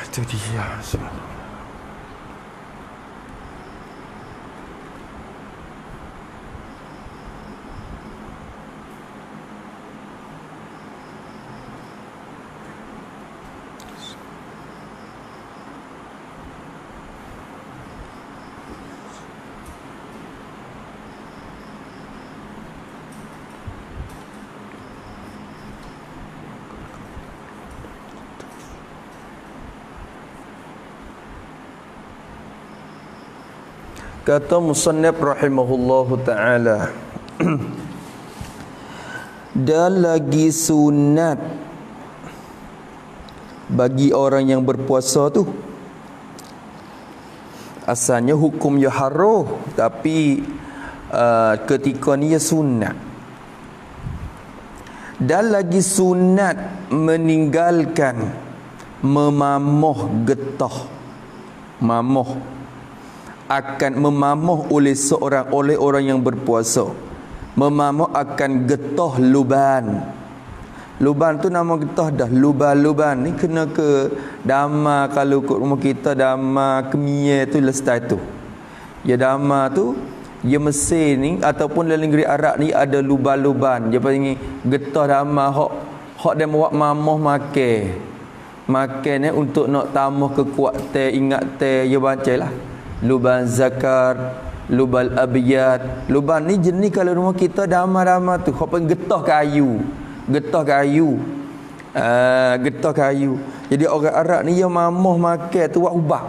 Itu dia. Kata musannif rahimahullahu ta'ala, dan lagi sunat bagi orang yang berpuasa tu. Asalnya hukum ya haram, tapi ketika ni ya sunat. Dan lagi sunat meninggalkan memamoh getah. Mamoh akan memamoh oleh orang yang berpuasa. Memamoh akan getah luban. Luban tu nama getah dah. Luban ni kena ke dama. Kalau kat rumah kita dama kemie tu lestai tu. Ya dama tu ya Mesir ni ataupun dalam negeri Arab ni ada luban-luban. Dia panggil getah dama hok dia buat mamoh makan. Makan ni untuk nak tambah kekuatan, ingat ya bacalah. Luban zakar, lubal abiyat. Luban ni jenis kalau rumah kita dama-dama tu hok getah kayu. Getah kayu. Getah kayu. Jadi orang Arab ni yang mamoh makan tu buat ubah.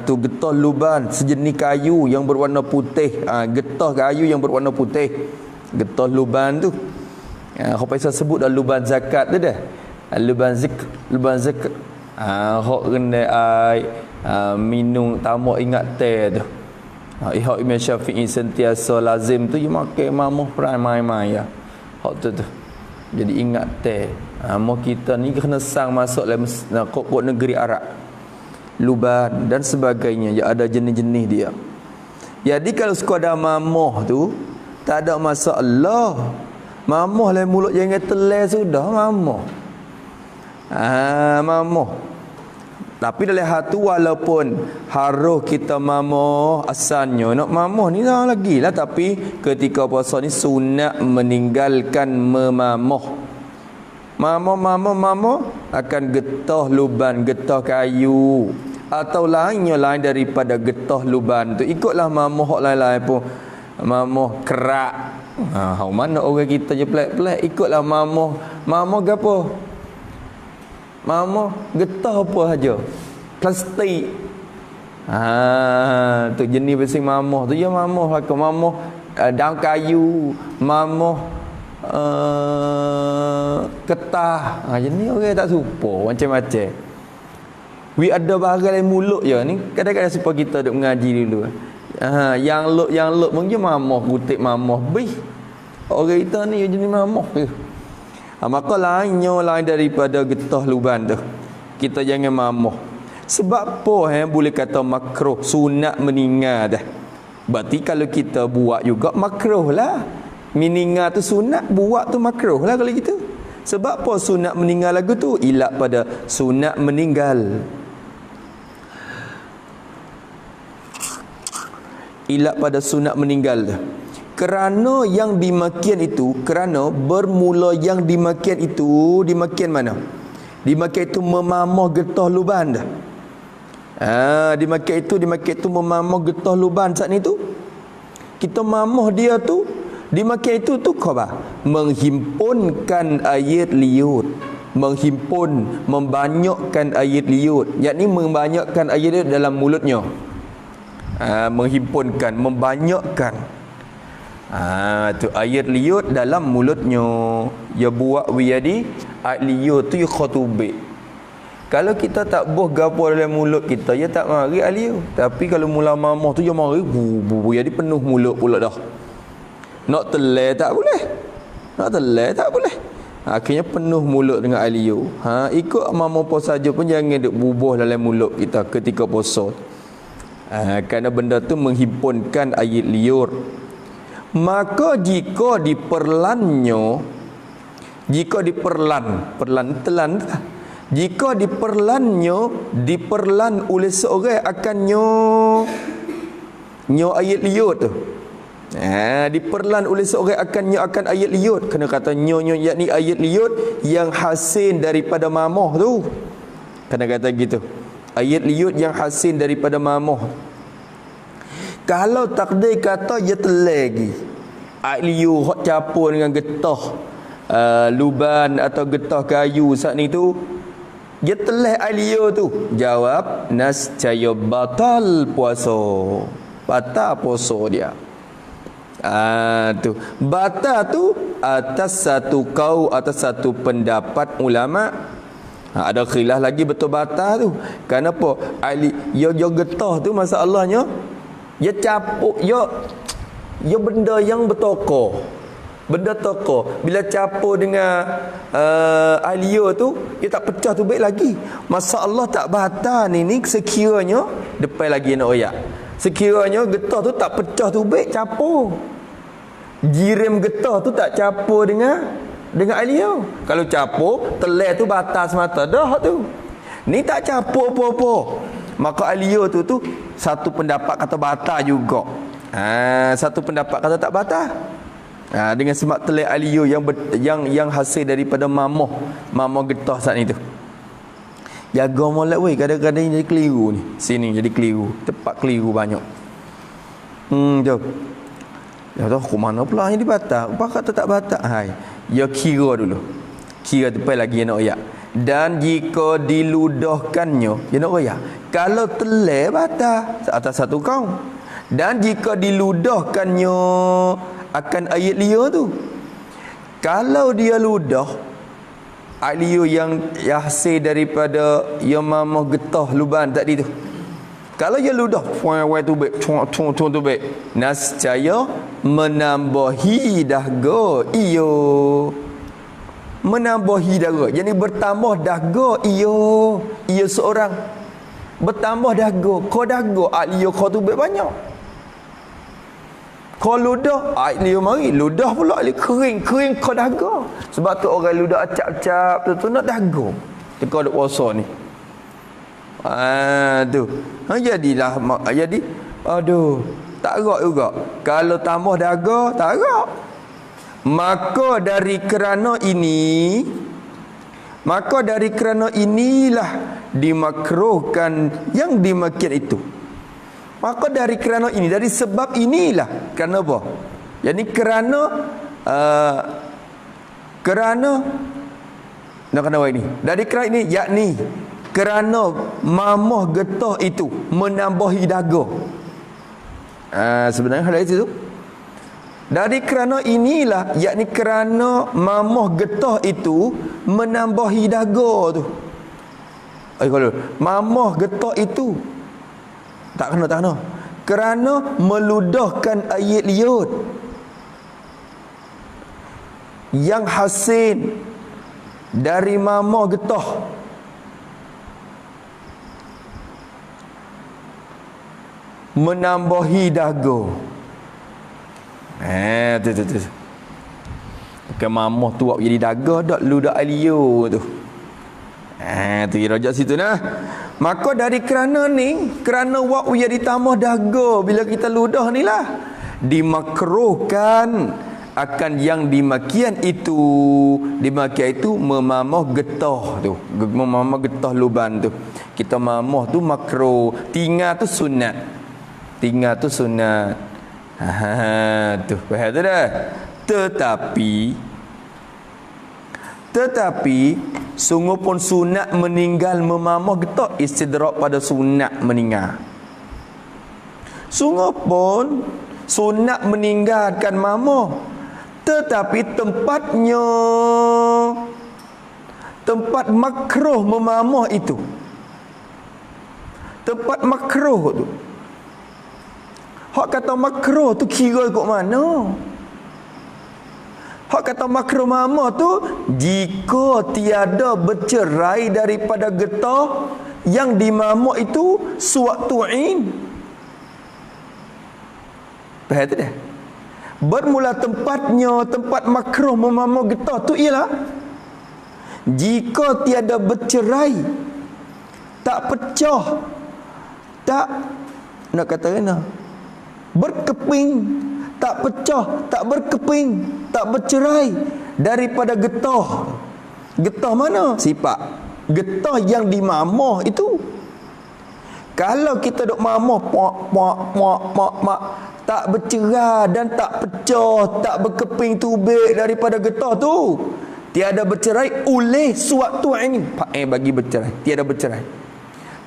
Tu getah luban sejenis kayu yang berwarna putih. Getah kayu yang berwarna putih. Getah luban tu. Hok pasal sebut dah luban zakat tu dah. Luban zakat. Hok kena minum tamak ingat teh tu. Ihak Imam Syafi'i sentiasa lazim tu dia makan mamoh perai mai-mai ya. Hak tu. Jadi ingat teh. Mau kita ni kena sang masuk dalam kok negeri Arab. Luban dan sebagainya. Ya ada jenis-jenis dia. Jadi kalau sekadar mamoh tu tak ada masalah. Mamoh le mulut jangan telan sudah mamoh. Mamoh. Tapi dalam hatu walaupun harus kita mamoh asalnya nak mamoh ni dah lagi lah, tapi ketika puasa ni sunat meninggalkan memamoh. Mamoh akan getah luban, getah kayu atau lain daripada getah luban tu. Ikutlah mamoh hok lain-lain pun. Mamoh kerak. Mana orang kita je pelik-pelik ikutlah mamoh. Mamoh gapo? Mamoh getah apa saja. Plastik. Tu jenis besi mamoh tu. Ya mamoh lah. Mamoh daun kayu. Mamoh ketah. Jenis orang tak suka. Macam-macam. Ada barang dalam mulut je. Ni kadang-kadang supaya kita duk mengaji dulu. Yang luk mungkin mamoh. Kutik mamoh. Orang kita ni jenis mamoh tu. Maka lain daripada getah luban tu. Kita jangan mamoh. Sebab apa boleh kata makruh, sunat meninggal dah. Berarti kalau kita buat juga makruh lah. Meninggal tu sunat, buat tu makruh lah kalau gitu. Sebab apa sunat meninggal lagu tu? Ilat pada sunat meninggal. Ilat pada sunat meninggal. Kerana yang dimakian itu, kerana bermula yang dimakian itu, dimakian mana? Dimakian itu memamoh getah luban dah. Dimakian itu memamoh getah luban saat ni tu. Kita mamoh dia tu, dimakian itu tu apa? Menghimpunkan air liur. Membanyakkan air liur. Yakni membanyakkan air liur dalam mulutnya. Menghimpunkan, membanyakkan. Tu air liur dalam mulutnya. Ya buat wiyadi air liur tu ya khutubik. Kalau kita tak boh gapo dalam mulut kita, ya tak mari air liur. Tapi kalau mula mamoh tu ya mari jadi penuh mulut pula dah. Nak telai tak boleh. Akhirnya penuh mulut dengan air liur. Ikut mamoh apa saja pun jangan duk bubuh dalam mulut kita ketika puasa. Kerana benda tu menghimpunkan air liur. Maka jika diperlan telan. Jika diperlan oleh seorang akan nyo ayat liut tu. Diperlan oleh seorang akan ayat liut. Kena kata nyo yakni ayat liut yang hasil daripada mamoh tu. Kena kata gitu. Ayat liut yang hasil daripada mamoh. Kalau takdir kata dia telagi ayat liut hok campur dengan getah luban atau getah kayu saat ni tu, dia telah ayat liut tu, jawab nascaya batal puasa. Batal puasa dia. Tu batal tu atas satu pendapat ulama. Ada khilaf lagi betul batal tu. Kenapa? Yo getah tu masalahnya dia capuk yo benda yang bertokor. Benda tokor. Bila capur dengan alio tu, dia tak pecah tu baik lagi. Masalah tak batal ni sekiranya depan lagi nak oyak. Sekiranya getah tu tak pecah tu baik capur. Jirim getah tu tak capur dengan alio. Kalau capur, telai tu batal semata dah tu. Ni tak capur apa-apa. Maka alio tu satu pendapat kata batal juga. Satu pendapat kata tak batal. Dengan sebab telai alio yang hasil daripada mamoh getah saat ni tu. Jaga molek weh, kadang-kadang jadi keliru ni. Sini jadi keliru, tepat keliru banyak. Jom. Ya tahu ke mana pula yang dibatal? Apa kata tak batal? Hai. Ya kira dulu. Kira depan lagi nak oyak. Dan jika diludahkannya, dia nak oyak. Kalau telai batal atas satu kaum. Dan jika diludahkannya akan ayat liur tu, kalau dia ludah ayat liur yang hasil daripada yang mamah getah luban tadi tu, kalau dia ludah puan tu baik tu baik, nascaya menambahi dahaga iyo, menambahi dahaga, jadi bertambah dahaga iyo seorang, bertambah dahaga kau dahaga ayat liur kau tu baik banyak. Kau ludah, dia mari ludah pula dia kering kau dahaga. Sebab tu orang ludah acap-acap tu nak dahaga. Teka duk puasa ni. Jadilah jadi aduh, tak gerak juga. Kalau tambah dahaga, tak gerak. Maka dari kerana inilah dimakruhkan yang dimakian itu. Maka dari kerana ini, dari sebab inilah, kerana apa? Yani kerana nak kena ini. Dari kerana ini, yakni kerana mamah getah itu menambahi dahaga. Sebenarnya hal itu. Dari kerana inilah, yakni kerana mamah getah itu menambahi dahaga tu. Kalau mamah getah itu tak kena. Kerana meludahkan ayat liut yang hasil dari mamah getah, menambahi dahaga. Tu. Bukan mamah tu jadi dahaga dak ludah ayat liut tu. Tu rajak situ nah. Maka dari kerana wak ia ditambah dahaga bila kita ludah ni lah, dimakruhkan akan yang dimakian itu memamah getah tu, memamah getah luban tu. Kita mamah tu makruh, tinggal tu sunat. Tu faham tu dah. Tetapi sungguh pun sunat meninggal memamah getah, istidrak pada sunat meninggal. Sungguh pun sunat meninggalkan mamah, tetapi tempat makruh memamah itu, tempat makruh tu, hak kata makruh tu kira ikut mana? Hak kata makruh mamah tu jika tiada bercerai daripada getah yang dimamah itu sewaktu in. Faham tu dah? Bermula tempat makruh memamah getah tu ialah Jika tiada bercerai, tak pecah, tak nak kata kena berkeping, tak pecah, tak berkeping, tak bercerai daripada getah. Getah mana? Sifat getah yang dimamah itu. Kalau kita duk mamah mak tak bercerai dan tak pecah, tak berkeping tubik daripada getah tu, tiada bercerai oleh suatu ain. Bagi bercerai, tiada bercerai.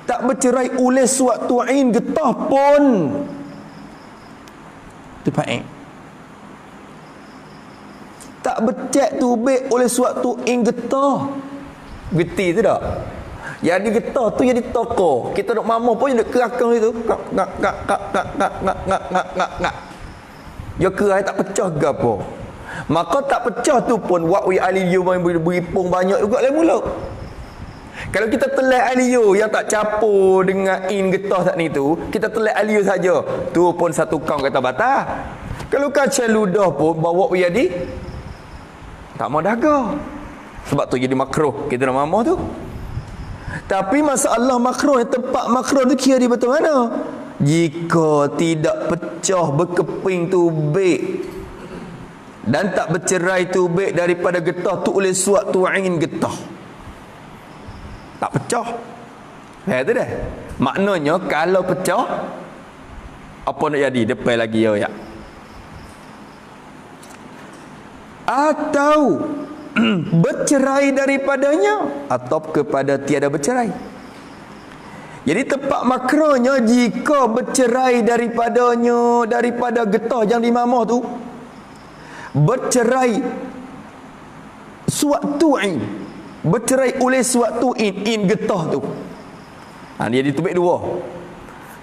Tak bercerai oleh suatu ain getah pun. Tu tak becek tubik oleh suatu ain getah. Geti tu tak? Jadi getah tu jadi toko. Kita duk mamah pun jadi kerakang itu. Ngak. Ya kerai tak pecah ke apa? Maka tak pecah tu pun wa'wi aliyu beripung banyak juga lah mula. Kalau kita telai aliyu yang tak capur dengan in getah tak ni tu, kita telai aliyu saja, tu pun satu kaum kata batal. Kalau kacau ludah pun bawa jadi tak mau daga. Sebab tu jadi makruh kita nak mamah tu. Tapi masalah makruh, tempat makruh tu kira di betul mana? Jika tidak pecah berkeping tubik dan tak bercerai tubik daripada getah tu oleh suatu ain getah, tak pecah. Tu dah. Maknanya kalau pecah, apa nak jadi? Depan lagi ya. Atau bercerai daripadanya, atau kepada tiada bercerai. Jadi tempat makrohnya jika bercerai daripadanya, daripada getah yang dimamah tu, bercerai suatu ain, bercerai oleh suatu in getah tu. Dia ditubik dua.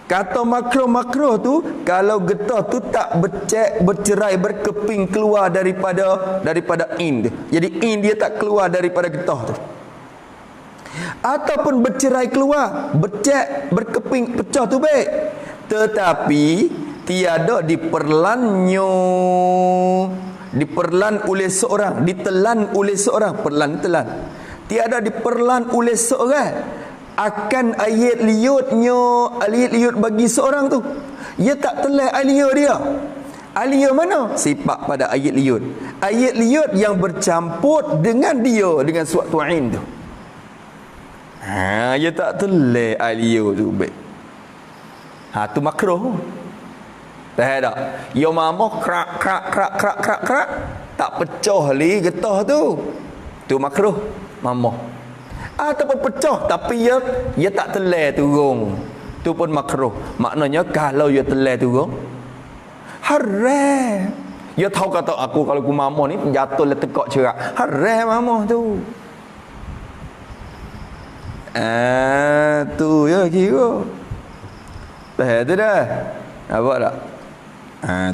Kata makro tu kalau getah tu tak bercerai berkeping keluar daripada in. Jadi in dia tak keluar daripada getah tu. Ataupun bercerai keluar, berkeping pecah tu baik. Tetapi tiada diperlan oleh seorang, ditelan oleh seorang, telan. Tiada diperlan oleh seorang akan ayat liut bagi seorang tu. Ia tak telan alia dia. Alia mana? Sifat pada ayat liut. Ayat liut yang bercampur dengan dia, dengan suatu ain tu. Ia tak telan alia tu baik. Tu makruh. Tak ada. Ia mamah krak tak pecah li getah tu. Tu makruh mamah. Ataupun pecah tapi ia tak telan turun, tu pun makruh. Maknanya kalau ia telan turun haram. Ia tahu kata aku kalau aku mamah ni jatuh le tekak cerak, haram mamah tu. Tu ya kira tu dah. Nampak tak?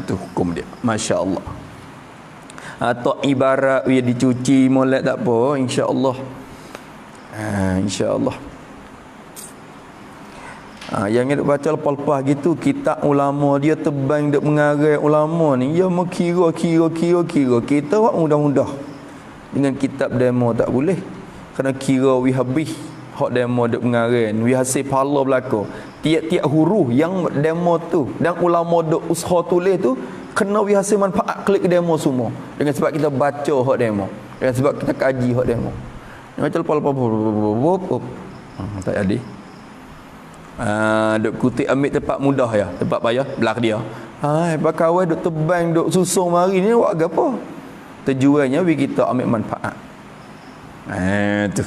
Tu hukum dia. Masya-Allah. Atau ibarat ia dicuci molek tak apa, insya-Allah. InsyaAllah. Yang duk baca lepas-lepas gitu, kitab ulama dia tebang duk mengarang ulama ni, dia kira. Kita buat mudah-mudah dengan kitab demo tak boleh. Kena kira wi habis hak demo duk mengarang, wi hasil pahala belaka. Tiap-tiap huruf yang demo tu dan ulama duk usaha tulis tu kena wi hasil manfaat klik demo semua. Dengan sebab kita baca hak demo, dengan sebab kita kaji hak demo. Macam lepas tak jadi. Duk kutip ambil tempat mudah ya, tempat payah belak dia. Bakawai duk tebang duk susung mari ni buat apa? Tujuannya bagi kita ambil manfaat. Tu.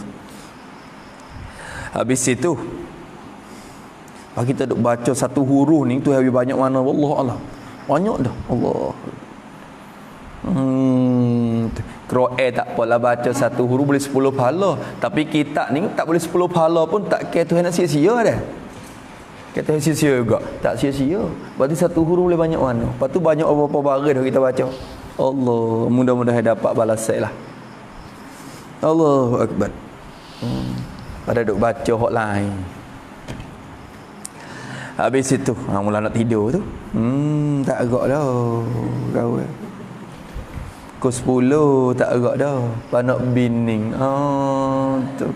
Habis itu bagi kita duk baca satu huruf ni tu habis banyak mana wallah. Banyak dah. Allah. Qur'an tak apalah baca satu huruf boleh 10 pahala. Tapi kitab ni tak boleh 10 pahala pun tak kira Tuhan nak sia-sia dah. Kata sia-sia juga. Tak sia-sia. Berarti satu huruf boleh banyak mana. Lepas tu banyak apa-apa barang dah kita baca. Allah, mudah-mudahan dapat balasan lah. Allahu Akbar. Pada duk baca hak lain. Habis itu mula nak tidur tu. Tak agak dah. Kawan. Pukul 10 tak agak dah. Panak bining. tu.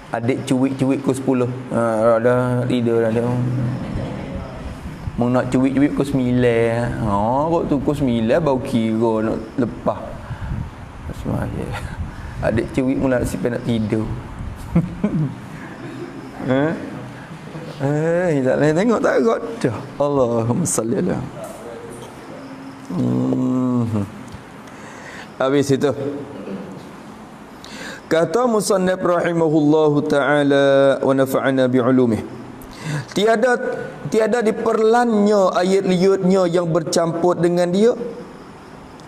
Adik cuik-cuik pukul 10. Ada leader dah dia. Mau nak cuik-cuik pukul 9. Kok tu pukul 9 baru kira nak lepas. Semaya. Adik cuik mula siap nak tidur. Tak lain tengok tak kot. Allahumma salli ala. Habis itu. Kata musannaf rahimahullahu taala wa nafa'ana bi'ulumih. Tiada diperlannya ayat liutnya yang bercampur dengan dia.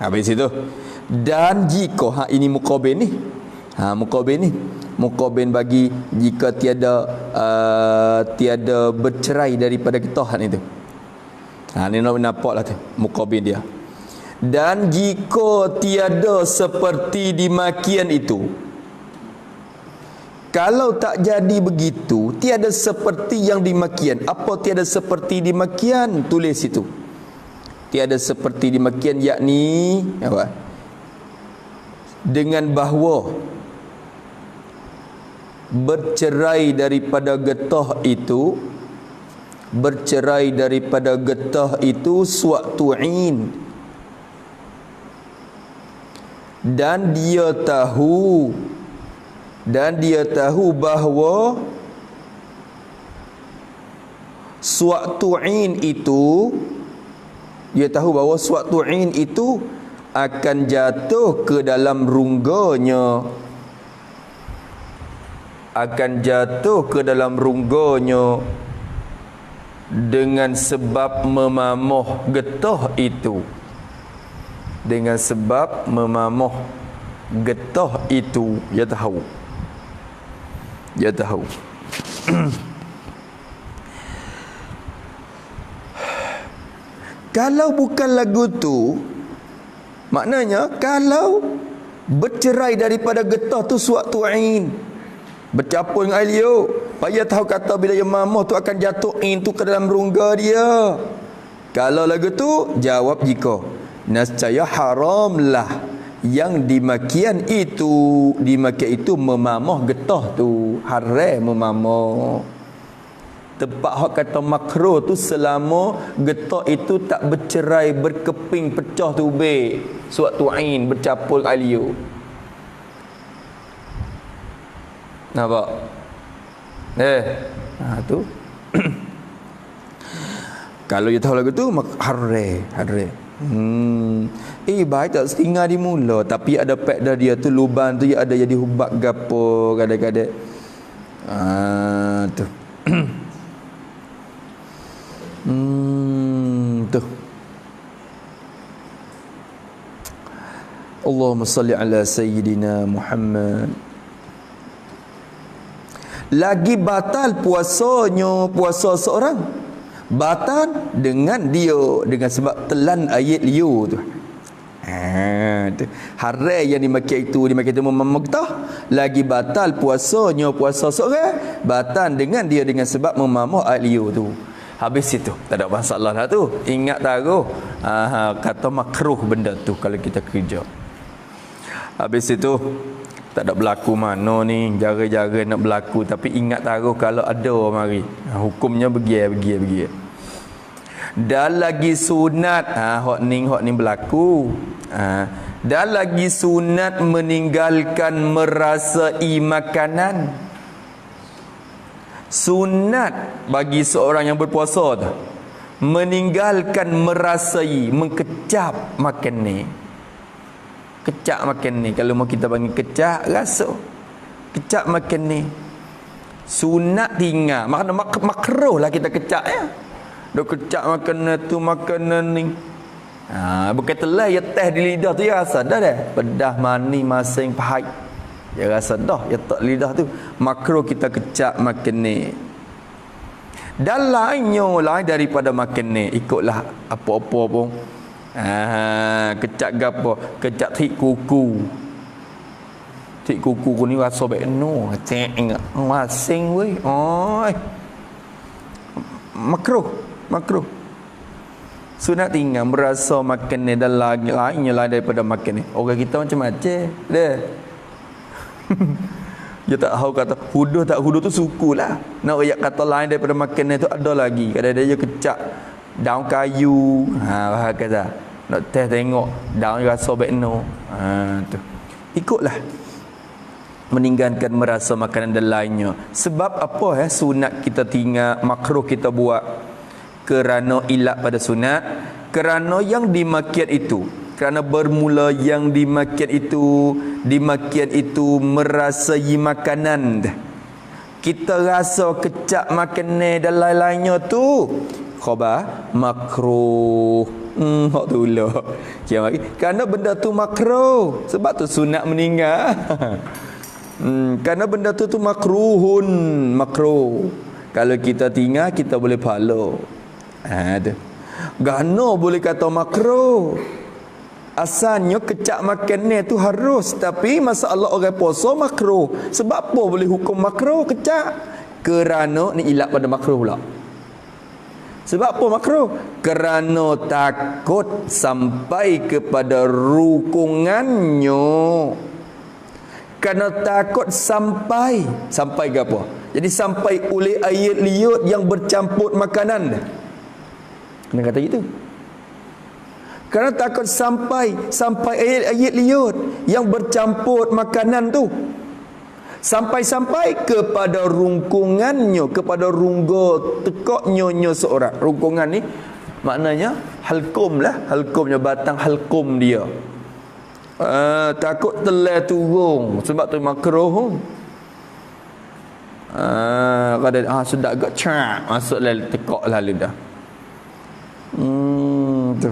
Habis itu. Dan jika ini muqabil ni. Muqabil ni. Muqabil bagi jika tiada bercerai daripada ketahan itu. Ni nak nampaklah tu muqabil dia. Dan jika tiada seperti dimakian itu. Kalau tak jadi begitu, tiada seperti yang dimakian. Apa tiada seperti dimakian? Tulis itu. Tiada seperti dimakian, yakni apa? Dengan bahawa bercerai daripada getah itu, suatu'in, dan dia tahu bahawa suatu'in itu, akan jatuh ke dalam rungganya, dengan sebab memamoh getah itu. Dia tahu. Kalau bukan lagu tu, maknanya kalau bercerai daripada getah tu suatu'in, bercampur dengan air liur, payah tahu kata bila dia mamah tu akan jatuh in tu ke dalam rongga dia. Kalau lagu tu, jawab jika nescaya haramlah yang dimakian itu memamah getah tu, haram memamah. Tempat hak kata makruh tu selama getah itu tak bercerai, berkeping, pecah tu baik, suatu'in, bercampur air liur. Nampak? Tu. Kalau dia tahu lagu tu, haram. Baik tak setinggal di mula, tapi ada pek dah dia tu, lubang tu ada jadi hubak gapo kadang-kadang. Tu. Tu. Allahumma salli ala sayyidina Muhammad. Lagi batal puasa seorang, batal dengan sebab telan ayat liur tu. Haram yang dimakai itu memamah, lagi batal puasa seorang, batal dengan sebab memamah ayat liur tu. Habis itu tak ada masalah lah tu. Ingat taruh kata makruh benda tu kalau kita kerja. Habis itu tak ada berlaku mana ni, jara-jara nak berlaku, tapi ingat taruh kalau ada orang mari, hukumnya begini. Dan lagi sunat, hak ni berlaku. Dan lagi sunat meninggalkan merasai makanan. Sunat bagi seorang yang berpuasa tu meninggalkan merasai, mengkecap makan ni. Kecap makan ni, kalau mau kita panggil kecap rasa. Kecap makan ni. Sunat tinggal. Makruh lah kita kecap ya. Dok kecap makanan tu, makanan ni. Bukan telah ya teh di lidah tu ya rasa dah. Pedas, manis, masing, pahit. Ya rasa dah, ya tak lidah tu. Makruh kita kecap makan ni. Dan lain daripada makan ni, ikutlah apa-apa pun. Kecap gapo? Kecap tik kuku. Tik kuku ni rasa baik no. Teng masing weh. Makruh. Sunat tinggal merasa makan ni dan lainnya lain daripada makan ni. Orang kita macam-macam dah. Dia tak tahu kata huduh tak huduh tu sukulah. Nak ayat kata lain daripada makan ni tu ada lagi. Kadang-kadang dia kecak daun kayu. Bahasa kata. Nak test tengok daun rasa bekno. Tu. Ikutlah. Meninggalkan merasa makanan dan lainnya. Sebab apa sunat kita tinggal, makruh kita buat? Kerana ilat pada sunat, kerana yang dimakan itu, kerana bermula yang dimakan itu merasai makanan. Kita rasa kecak makanan dan lain-lainnya tu khabar makruh. Hak tu lah. Kerana benda tu makruh. Sebab tu sunat meninggal. Kerana benda tu makruh. Kalau kita tinggal kita boleh pahala. Tu. Gano boleh kata makruh. Asalnya kecak makan ni tu harus, tapi masalah orang puasa makruh. Sebab apa boleh hukum makruh kecak? Kerana ni ilat pada makruh pula. Sebab apa makruh? Kerana takut sampai kepada rukungannya. Kerana takut sampai ke apa? Jadi sampai oleh air liut yang bercampur makanan. Kena kata gitu. Kerana takut sampai ayat liut yang bercampur makanan tu. Sampai kepada rungkungannya, kepada rungga tekaknya seorang. Rungkungan ni maknanya halkum lah. Halkumnya batang halkum dia. Takut telah turun. Sebab tu makruh. Kadang sedap agak cak masuk lalu tekak lalu dah. Tu.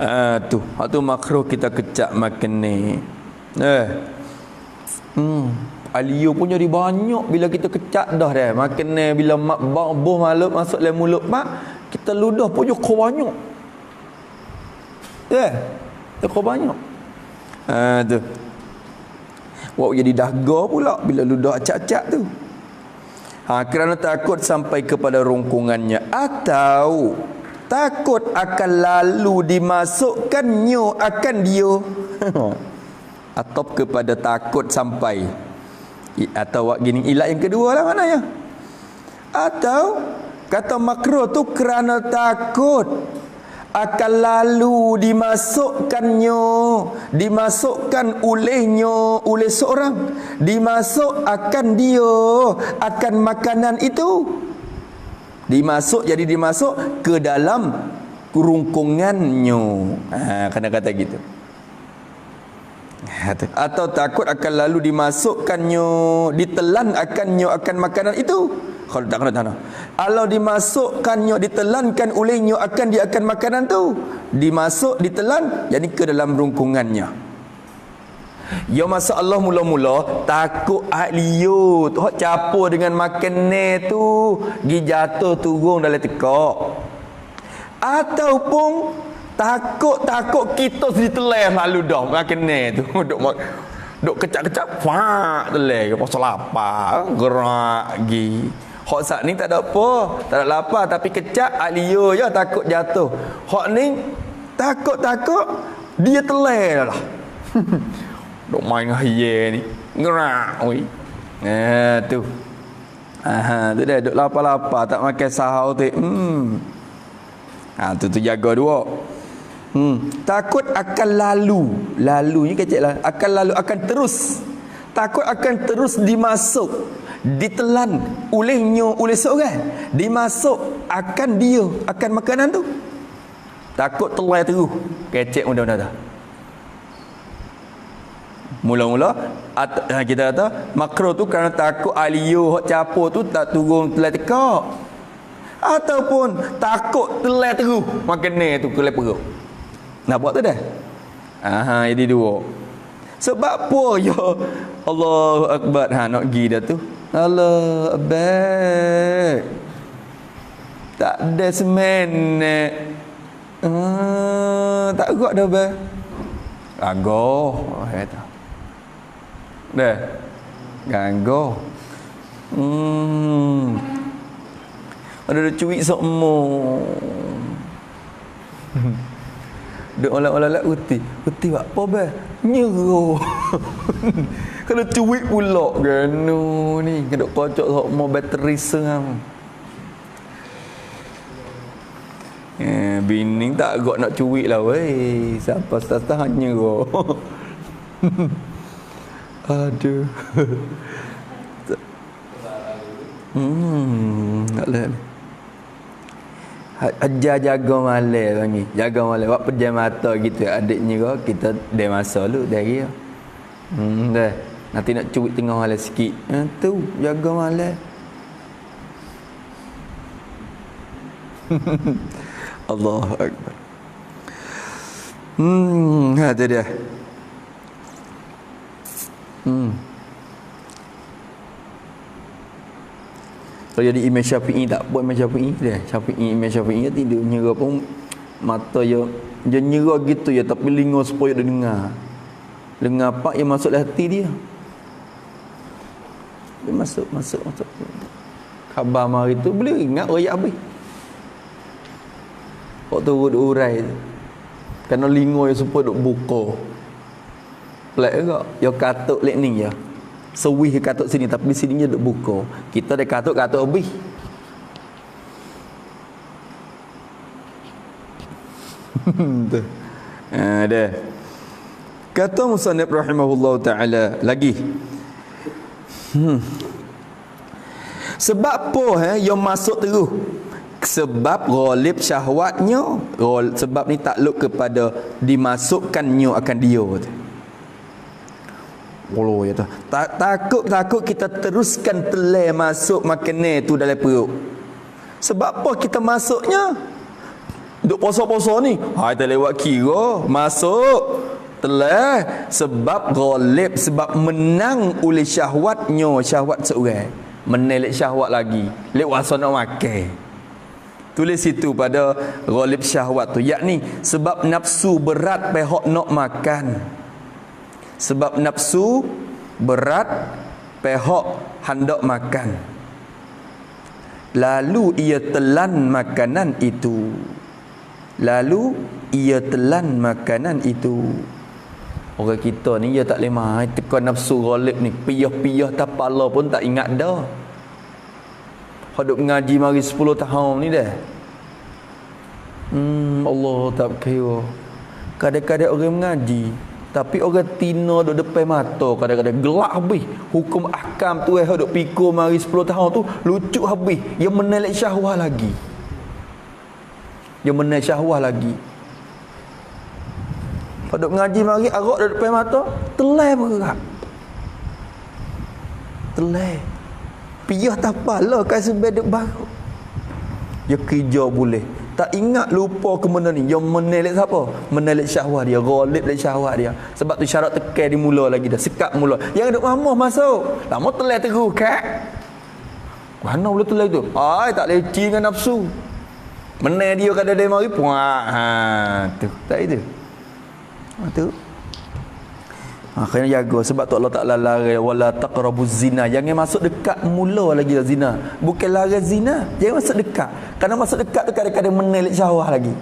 Hak tu makruh kita kecak makan ni. Alio pun jadi banyak bila kita kecak dah makan ni bila mak buh malut masuk dalam mulut mak, kita ludah pun kau banyak. Kau banyak. Tu. Wak jadi dahaga pula bila ludah acak-acak tu. Kerana takut sampai kepada rungkungannya, atau takut akan lalu dimasukkannya akan dia. Atau kepada takut sampai, atau gini ilat yang kedua lah maknanya. Atau kata makruh tu kerana takut akan lalu dimasukkan oleh seorang, dimasuk akan dia akan makanan itu, dimasuk ke dalam rungkungannya. Kena kata gitu. Atau takut akan lalu dimasukkannya, ditelan akan makanan itu. Kalau tak kena. Kalau dimasukkannya, ditelankan olehnya akan dia akan makanan tu, ditelan, jadi ke dalam rungkungannya. Ya masalah mula-mula takut liut, hok campur dengan makanan tu, gi jatuh turun dalam tekak. Ataupun takut kita ditelan lalu dah makanan tu, duk kecak-kecak, telan pasal lapar, gerak gi. Hak saat ni tak ada apa, tak ada lapar, tapi kecak liut je takut jatuh. Hak ni takut dia telan lah. Duk main dengan hiye ni. Gerak oi. Tu. Tu dah duk lapar-lapar tak makan sahur tu. Tu jaga dua. Takut akan lalu ni kecil lah. Akan lalu, akan terus. Takut akan terus dimasuk, ditelan oleh seorang, dimasuk akan dia akan makanan tu. Takut telan terus. Kecil mudah-mudahan dah. Mula-mula kita kata makruh tu kerana takut alio hok capur tu tak turun telan tekak, ataupun takut telan terus makanan tu ke perut. Nak buat tu dah. Jadi dua. Sebab apa ya Allahu Akbar nak pergi dah tu. Allah Akbar. Tak ada semen. Tak gerak dah bah. Gagoh kata. Dah. Gagoh. Ada cuik sokmo. Duk olah-olah uti buat apa bah? Nyero. Kalau cuik pula kan ni kena kocok sok mau bateri serang. Bini tak agak nak cuik lah weh. Siapa setah nyero. Aduh. Tak lah. Ajar jaga malam ni. Jaga malam. Buat pejam mata gitu. Adiknya kau kita dah masa lu dari dia. Dah. Nanti nak cuik tengah malam sikit. Tu jaga malam. Allahu Akbar. Ada dia. Kalau jadi Imam Syafi'i tak buat Imam Syafi'i dia. Imam Syafi'i dia tidur nyerah pun mata dia nyerah gitu ya tapi lingo supaya dia dengar. Dengar apa yang masuk dalam hati dia. Dia masuk. Khabar mari tu boleh ingat ayat habis. Kok turut urai tu. Kerana lingo yang supaya duk buka. Pelik juga. Ya katuk lek ni ya. Sewih katuk sini tapi sini dia duk buka. Kita dah katuk habis. Ada. Kata musannif rahimahullah taala lagi. Sebab apa yang masuk terus? Sebab ghalib syahwatnya. Sebab ni takluk kepada dimasukkannya akan dia. Allah ya tu. Takut kita teruskan telai masuk makanan tu dalam perut. Sebab apa kita masuknya? Duk poso-poso ni. Kita lewat kira masuk telai sebab ghalib, sebab menang oleh syahwatnya, syahwat seorang. Menang syahwat lagi. Lewat wasa nak makan. Tulis situ pada ghalib syahwat tu, yakni sebab nafsu berat pihak nak makan. Sebab nafsu berat pihak hendak makan. Lalu ia telan makanan itu. Orang kita ni dia tak boleh mai tekan nafsu ghalib ni. Piyah-piyah tapala pun tak ingat dah. Hidup ngaji mari 10 tahun ni dah. Allah tak kira. Kadang-kadang orang mengaji tapi orang tina duk depan mata kadang-kadang gelak habis. Hukum ahkam tu duk pikir mari 10 tahun tu lucu habis. Yang menelak syahwat lagi. Duk ngaji mari arak duk depan mata, telai berat. Telai. Piyah tapala kan sebab duk baru. Dia kerja boleh. Tak ingat lupa ke mana ni. Yang menelik siapa? Menelik syahwat dia. Ghalib dari syahwat dia. Sebab tu syarat tekan di mula lagi dah. Sekat mula. Yang duk mamah masuk. Lama telai terus kat. Mana boleh telai tu? Tak leci dengan nafsu. Menel dia kada dia mari puak. Tu. Tak itu. Tu. Kena jaga sebab tu Allah Taala larang wala taqrabuz zina. Jangan masuk dekat mula lagi dah zina. Bukan larang zina, jangan masuk dekat. Kerana masuk dekat tu kadang-kadang menelik syahwat lagi.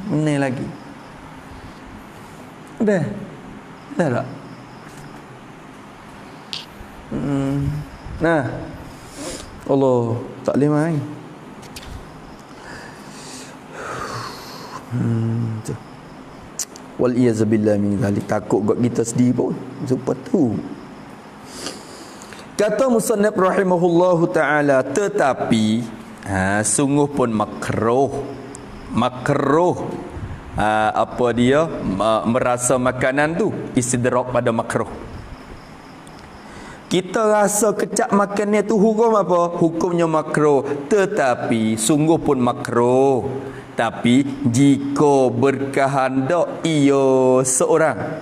Menel lagi. Dah tak? Nah. Allah tak boleh main. Tu. Wal iyazabillah min zalik. Takut buat kita sedih pun supaya tu. Kata musannif rahimahullahu taala, tetapi sungguh pun makruh apa dia merasa makanan tu istidrak pada makruh. Kita rasa kecap makannya tu hukum apa? Hukumnya makruh. Tetapi sungguh pun makruh. Tapi jika berkehendak ia seorang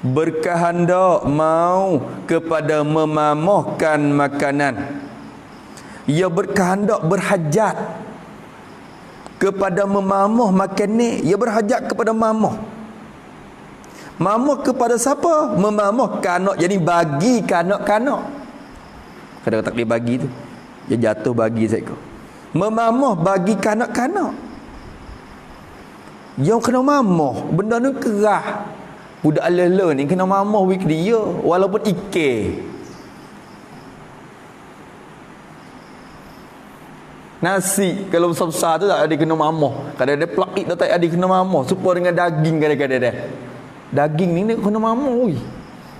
berkehendak mau kepada memamahkan makanan, ia berkehendak berhajat kepada memamah makanan, ia berhajat kepada mamah. Mamah kepada siapa? Memamah kanak, jadi bagi kanak-kanak. Kadang-kadang tak boleh bagi tu, dia jatuh bagi seekor. Memamoh bagi kanak-kanak. Yang kena mamoh, benda ni kerah. Budak ala-ala ni kena mamoh wik dia walaupun ike. Nasi kalau besar-besar tu tak ada kena mamoh. Kadang-kadang plak tak ada kena mamoh. Supaya dengan daging kadang-kadang. Daging ni dia kena mamoh.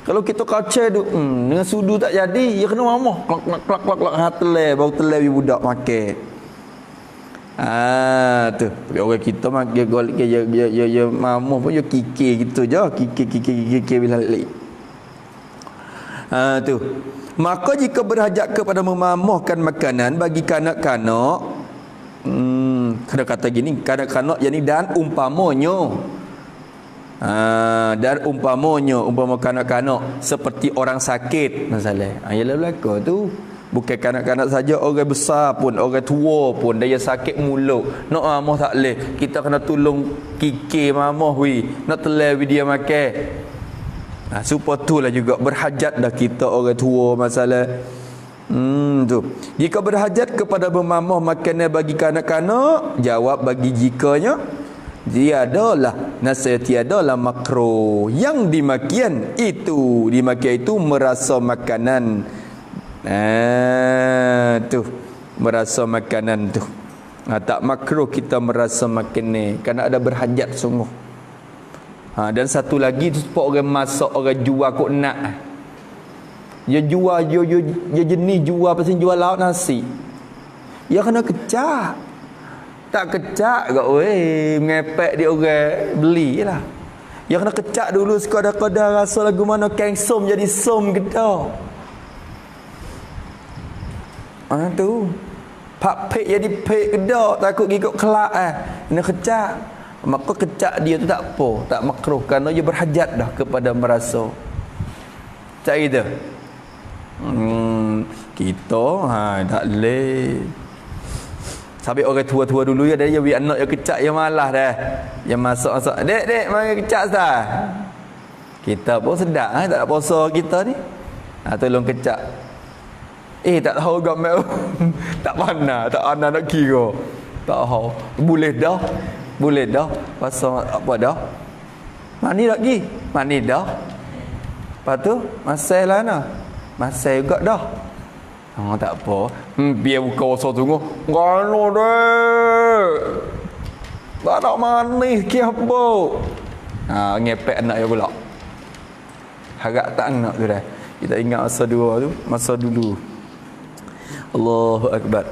Kalau kita kacau tu, dengan sudu tak jadi, dia kena mamoh. Klak hateleh, bau teleh budak makan. Tu orang kita makan golek ya mamoh pun ya kikir gitu je, kikir bila lek. Tu. Maka jika berhajat kepada memamohkan makanan bagi kanak-kanak, kena kata gini, kanak-kanak yani dan umpamanya. Dan umpama kanak-kanak seperti orang sakit masalah. Ialah belaka tu. Bukan kanak-kanak saja, orang besar pun, orang tua pun dia sakit mulut. Nak mamoh tak leh. Kita kena tolong kikir mamoh wi. Nak telai dia makan. Supaya itulah juga berhajat dah kita orang tua masalah. Tu. Jika berhajat kepada memamoh makanan bagi kanak-kanak, jawab bagi jikanya tiadalah nasihat tiadalah makruh. Yang dimakian itu merasa makanan. Tu merasa makanan tu. Tak makruh kita merasa makan ni kerana ada berhajat sungguh. Dan satu lagi tu supaya orang masak, orang jual kok nak. Dia jual dia jenis jual pasal jual lauk nasi. Dia kena kecak. Tak kecak ke ngepek dia orang beli lah. Dia kena kecak dulu sekadar-kadar rasa lagu mana keng som jadi som kita. Tu pak pek jadi pek kedak, takut gigit kelak kena kecak. Maka kecak dia tu tak apa, tak makruh kerana dia berhajat dah kepada merasa. Tak gitu. Kita tak leh. Sampai orang tua-tua dulu ya, dia bagi anak yang kecak yang malas dah. Yang masak-masak, dek mari kecak sah. Kita pun sedap tak ada puasa kita ni. Tolong kecak. Tak tahu gambar. Tak pandai nak kira. Tak tahu. Boleh dah. Pasal apa dah? Mani tak pergi? Mani dah. Lepas tu, masai lah nak. Masai juga dah. Tak apa. Biar buka wasa tunggu. Gano dek. Tak nak manis ke apa? Ngepek anak dia pula. Harap tak anak tu dah. Kita ingat masa dulu. Allahu Akbar.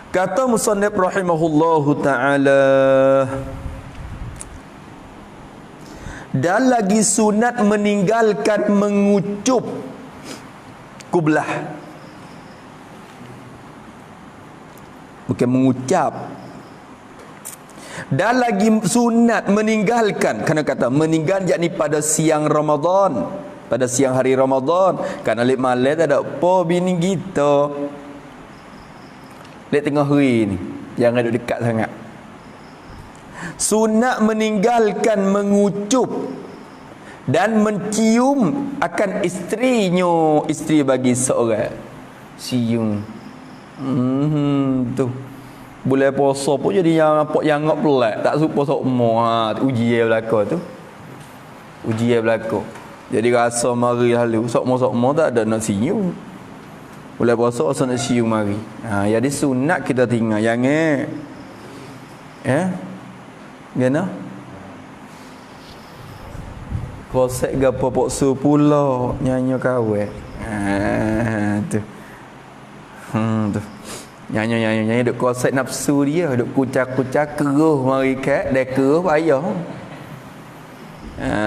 Kata musannif rahimahullahu ta'ala, dan lagi sunat meninggalkan mengucup kublah. Bukan mengucap. Dan lagi sunat meninggalkan, kerana kata meninggal yakni pada siang Ramadan, pada siang hari Ramadan. Kerana lek malam tak ada apa bini kita. Lek tengah hari ni, jangan duduk dekat sangat. Sunat meninggalkan mengucup dan mencium akan isterinya, isteri bagi seorang. Cium. Tu. Boleh puasa pun jadi yang nampak yang ngak pelak. Tak suka sokmo. Ujian belaka tu. Ujian belaka. Jadi rasa mari lalu. Sokmo tak ada nak cium. Boleh puasa rasa nak cium mari. Jadi sunat kita tinggal. Jangan. Gana? Kosek gapo pok su pula. Nyanyi kawan. Tu. Tu. Nyanyi duk kosek nafsu dia, duk kucak-kucak keruh mari kat, dah keruh payah.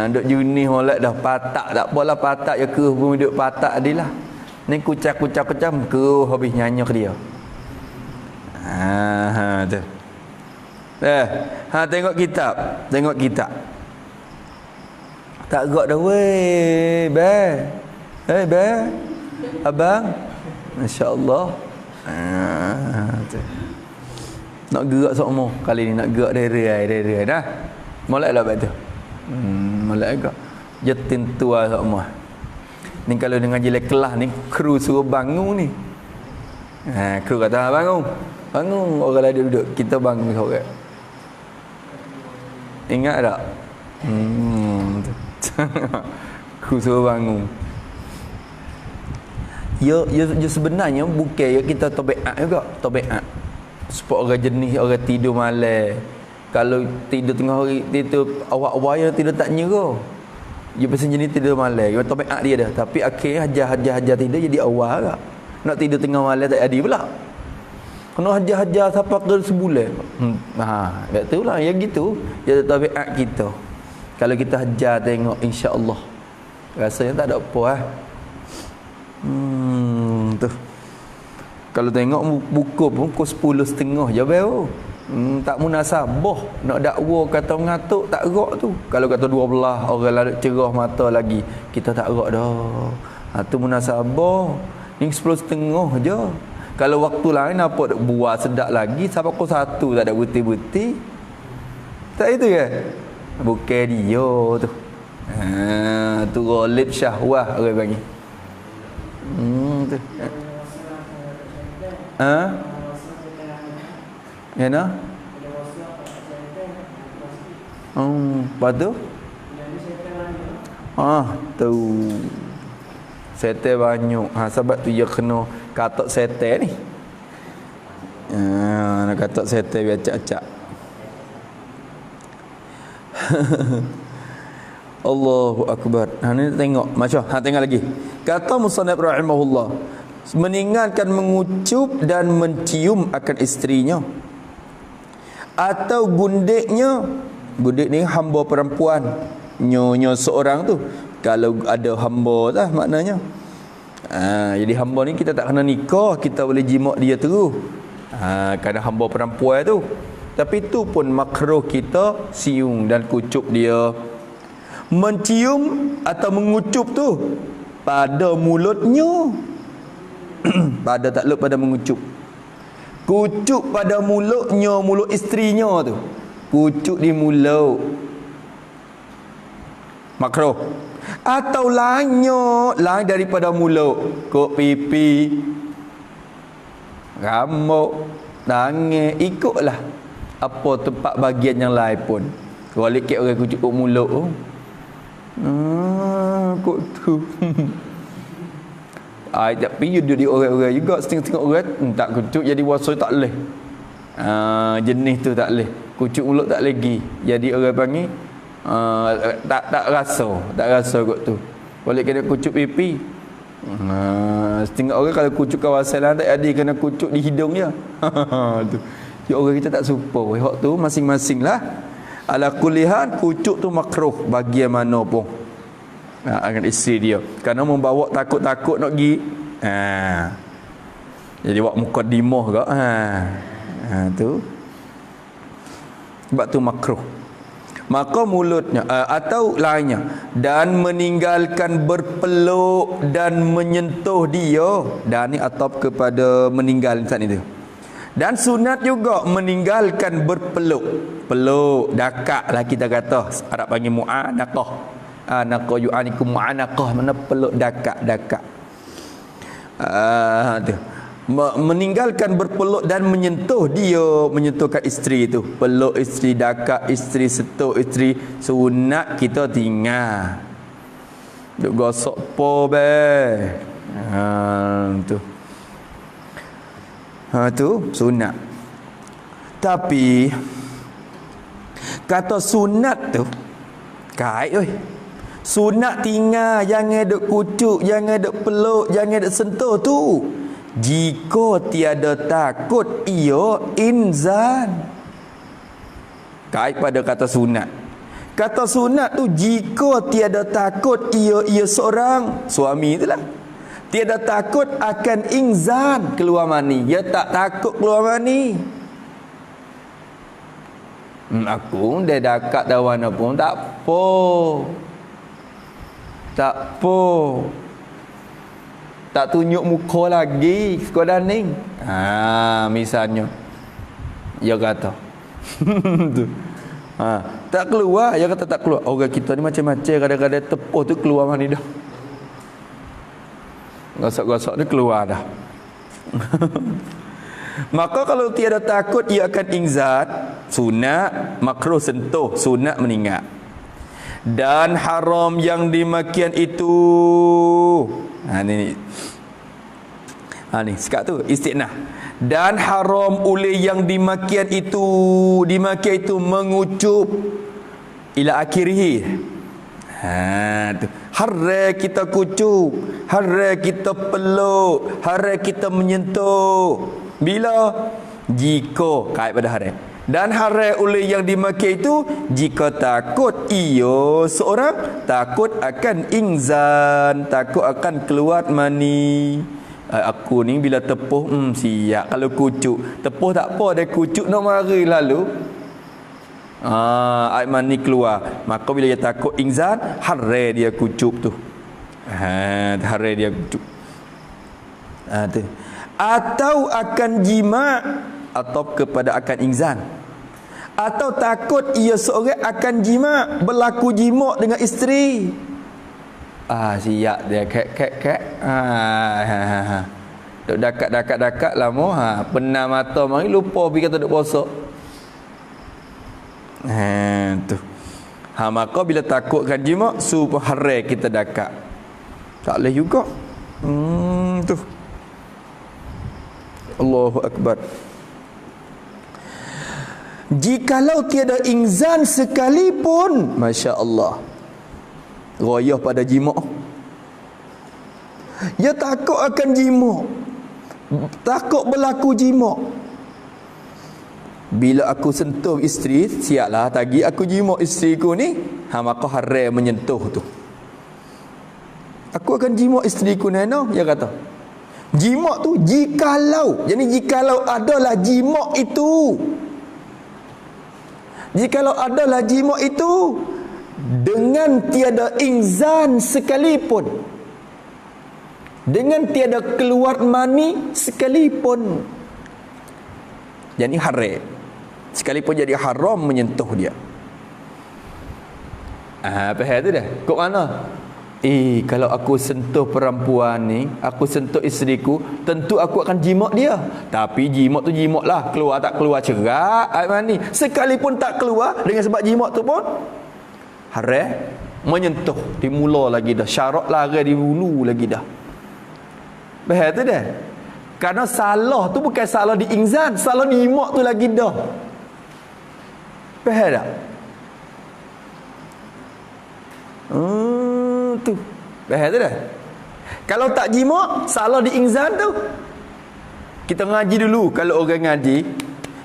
Duk junih molek dah patak, tak apalah patak ya keruh pun duk patak dia lah. Ni kucak-kucak keruh habis nyanyi ke dia. Tu. Tengok kitab. Tak gerak dah weh, abang. Masya-Allah. Nak gerak sokmo kali ni, nak gerak dari dah. Molek lah betul. Molek agak. Jetin tua sokmo. Ni kalau dengan jilai kelas ni, kru suruh bangun ni. Kru kata bangun. Bangun, orang lain duduk, kita bangun seorang. Ingat tak? Kru suruh bangun. Ya sebenarnya bukan ya kita tabiat juga, tabiat. Supaya orang jenis orang tidur malam. Kalau tidur tengah hari, tidur awak-awak yang tidur tak nyerah. Dia pasal jenis tidur malam. Dia tabiat dia dah. Tapi akhirnya hajar tidur jadi awal lah. Nak tidur tengah malam tak ada pula. Kena hajar sampai ke sebulan. Tak tahu lah. Yang gitu. Jadi tabiat kita. Kalau kita hajar tengok, insya-Allah. Rasanya tak ada apa lah. Tu. Kalau tengok buku pun pukul 10.30 je baru. Tak munasabah nak dakwa kata mengatuk tak gerak tu. Kalau kata 12 orang lalu cerah mata lagi, kita tak gerak dah. Tu munasabah. Ni 10.30 je. Kalau waktu lain apa buat sedap lagi sampai pukul 1 tak ada buti-buti. Tak itu ke? Bukan dia tu. Tu ghalib syahwah orang panggil. Tu. Ya nak? Lepas tu? Tu. Setan banyak. Sebab tu dia kena katak setan ni. Nak katak setan biar acak-acak. Allahu Akbar. Ni tengok macam tengok lagi. Kata musannif rahimahullah, meninggalkan mengucup dan mencium akan isterinya, atau gundiknya. Gundik ni hamba perempuan, nyonya seorang tu. Kalau ada hamba lah maknanya. Jadi hamba ni kita tak kena nikah, kita boleh jimat dia terus. Kerana hamba perempuan tu. Tapi tu pun makruh kita siung dan kucup dia. Mencium atau mengucup tu pada mulutnya. Pada takluk pada mengucup. Kucup pada mulutnya, mulut isterinya tu. Kucup di mulut. Makruh. Atau lainnya, lain daripada mulut. Kok pipi, rambut, tangan, ikutlah apa tempat bagian yang lain pun. Kalau ikut orang kucup kat mulut tu. Kok tu. Tapi you jadi orang-orang juga setengah-setengah orang tak kucuk jadi wasoi tak leh. Jenis tu tak leh. Kucuk mulut tak lagi. Jadi orang panggil tak rasa kot tu. Boleh kena kucuk pipi. Setengah orang kalau kucuk kawasan lah tak ada, kena kucuk di hidung je. Tu. Ya orang kita tak suka. Hak tu masing-masing lah. Ala kulihan kucuk tu makruh bagi mana pun. Dengan isteri dia. Kerana membawa takut-takut nak pergi. Jadi buat mukadimah ke. Tu. Sebab tu makruh. Maka mulutnya atau lainnya, dan meninggalkan berpeluk dan menyentuh dia. Dan ni atap kepada meninggal saat itu. Dan sunat juga meninggalkan berpeluk. Peluk, dakak lah kita kata. Arab panggil mu'anaqah. Anaqah yu'anikum mu'anaqah, mana peluk dakak. Tu. Meninggalkan berpeluk dan menyentuh dia, menyentuhkan isteri tu. Peluk isteri, dakak isteri, sentuh isteri. Sunat kita tinggal. Duk gosok po be. Tu. Tu sunat. Tapi kata sunat tu kait oi. Sunat tinggal, jangan duk kucuk, jangan duk peluk, jangan duk sentuh tu. Jika tiada takut ia inzan. Kait pada kata sunat. Kata sunat tu jika tiada takut ia seorang suami itulah. Tiada takut akan inzan keluar mani. Dia tak takut keluar mani. Aku dah dekat dawan pun tak apa. Tak apa. Tak tunjuk muka lagi sekadar ni. Misalnya dia kata tu. Tak keluar, dia kata tak keluar. Orang kita ni macam-macam, kadang-kadang tepuh tu keluar mani dah. Gosok-gosok ni keluar dah. Maka kalau tiada takut ia akan ingzat, sunat makruh sentuh, sunat meninggal. Dan haram yang demikian itu. Ni sekat tu istinah. Dan haram oleh yang demikian itu mengucup ila akhirih. Tu. Haram kita kucup, haram kita peluk, haram kita menyentuh. Bila? Jika kait pada haram. Dan haram oleh yang dimakai itu jika takut ia seorang takut akan ingzan, takut akan keluar mani. Aku ni bila tepuh siap. Kalau kucuk, tepuh tak apa, dia kucuk nak mari lalu. Air mani keluar. Maka bila dia takut ingzan, haram dia kucuk tu. Haram dia kucuk. Tu. Atau akan jima' atau kepada akan ingzan, atau takut ia seorang akan jima' berlaku jima' dengan isteri. Siap dia kek. Duk dakat lama, penam mata mari lupa pergi kata duk puasa. Tu. Maka bila takutkan jima' supaya haram kita dakat. Tak boleh juga. Tu. Allahu Akbar. Jikalau tiada ingzan sekalipun, Masya Allah, royah pada jima'. Dia takut akan jima', takut berlaku jima'. Bila aku sentuh isteri, siaplah tagi aku jima' isteriku ni, maka haram menyentuh tu. Aku akan jima' isteriku nana, dia kata. Jima' tu jikalau, jadi jikalau adalah jima' itu, jikalau adalah jima' itu dengan tiada ingzan sekalipun, dengan tiada keluar mani sekalipun, jadi haram, sekalipun jadi haram menyentuh dia. Faham tu dah? Kok mana? Kalau aku sentuh perempuan ni, aku sentuh isteriku, tentu aku akan jima' dia. Tapi jima' tu jima' lah, keluar tak keluar cerak air mani. Sekalipun tak keluar dengan sebab jima' tu pun haram menyentuh. Dimula lagi dah, syarat larang di hulu lagi dah. Faham tu dah? Karena salah tu bukan salah di ingzan, salah di jima' tu lagi dah. Faham tak? Tu. Faham tu dah? Kalau tak jima', salah di ingzan tu. Kita ngaji dulu. Kalau orang ngaji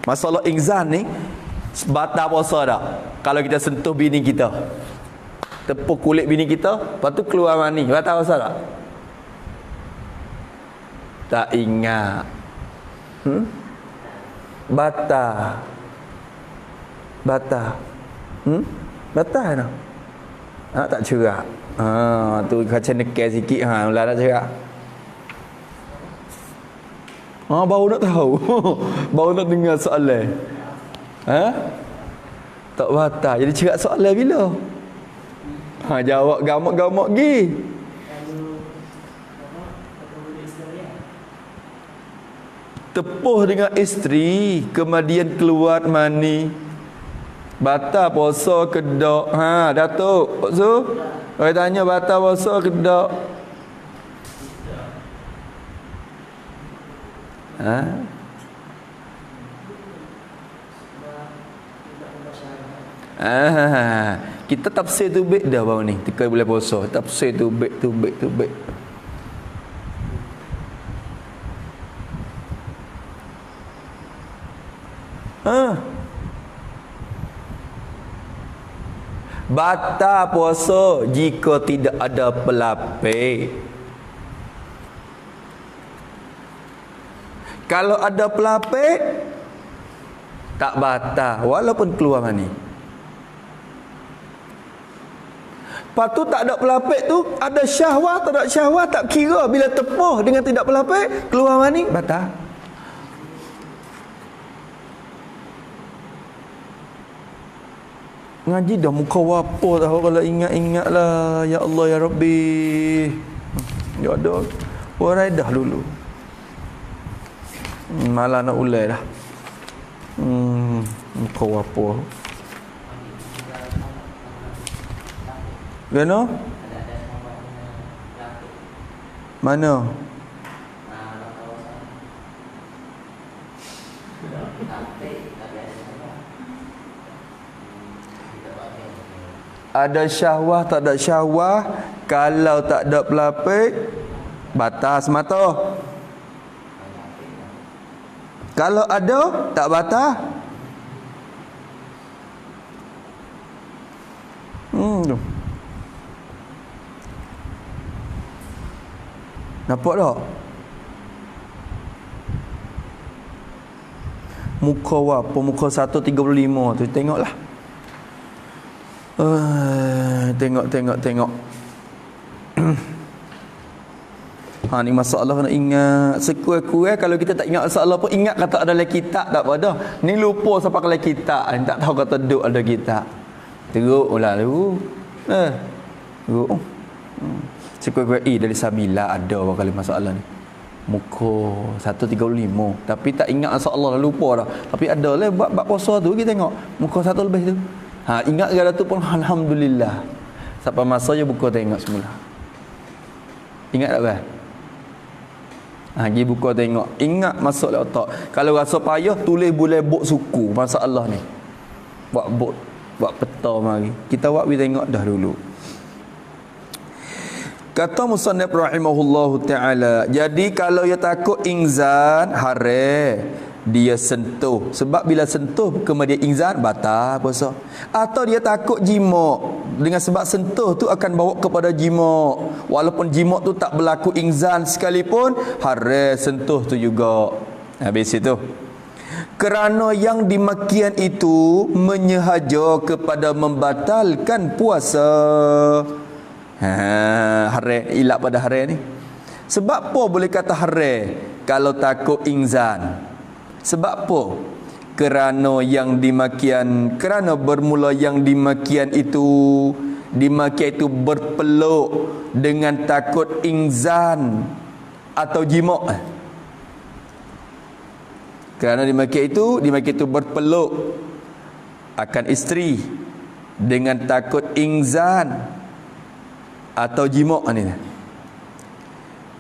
masalah ingzan ni, batal puasa tak? Kalau kita sentuh bini kita, tepuk kulit bini kita, lepas tu keluar mani, batal puasa tak? Tak ingat. Batal. Batal. Batal tak? Tak cerak. Tu kaca nekal sikit, mula nak cerak. Baru nak tahu. Baru nak dengar soalan. Tak batal. Jadi cerak soalan bila? Jawab gamak-gamak gi. Tepuh dengan isteri, kemudian keluar mani, batal puasa ke tak? Datuk, Pak Su, saya tanya batal puasa ke tak? Kita tafsir tu baik dah baru ni, tekan boleh puasa. Tafsir tu baik. Batal puasa jika tidak ada pelapis. Kalau ada pelapis tak batal walaupun keluar mani. Lepas tu tak ada pelapis tu, ada syahwat tak ada syahwat tak kira, bila tepuh dengan tidak pelapis keluar mani batal. Ngaji dah muka apa tahu, kalau ingat-ingatlah. Ya Allah ya Rabbi. Ya ada Orang dah dulu. Malah nak ulai dah. Kau apa? Gano? Mana? Ada syahwah, tak ada syahwah. Kalau tak ada pelapik, batas mata. Kalau ada, tak batas. Nampak tak? Muka apa? Muka 135 tu. Tengoklah. Tengok. Ni masalah nak ingat. Sekurang-kurang kalau kita tak ingat masalah pun, ingat kata ada dalam kitab tak apa dah. Ni lupa sampai dalam kitab. Tak tahu kata duduk ada kitab. Teruk lalu. Teruk. Sekurang-kurang dari Sabila ada apa kali masalah ni. Muka 135 tapi tak ingat masalah, lupa dah. Tapi ada lah buat puasa tu kita tengok. Muka 1 lebih tu. Ingat segala tu pun alhamdulillah. Sampai masa je buka tengok semula. Ingat tak kan? Pergi buka tengok. Ingat masuk dalam otak. Kalau rasa payah, tulis boleh bot suku masalah ni. Buat bot, buat peta mari. Kita buat tengok dah dulu. Kata musannif rahimahullahu ta'ala, jadi kalau dia takut inzan, haram dia sentuh. Sebab bila sentuh kemudian inzan, batal puasa. Atau dia takut jima', dengan sebab sentuh tu akan bawa kepada jima'. Walaupun jima' tu tak berlaku inzan sekalipun, haram sentuh tu juga. Habis itu. Kerana yang demikian itu menyehaja kepada membatalkan puasa. Haram, ilak pada haram ni. Sebab apa boleh kata haram kalau takut inzan? Sebab apa? Kerana yang demikian, kerana bermula yang demikian itu berpeluk dengan takut inzan atau jima'. Kerana demikian itu berpeluk akan isteri dengan takut inzan atau jima' ni.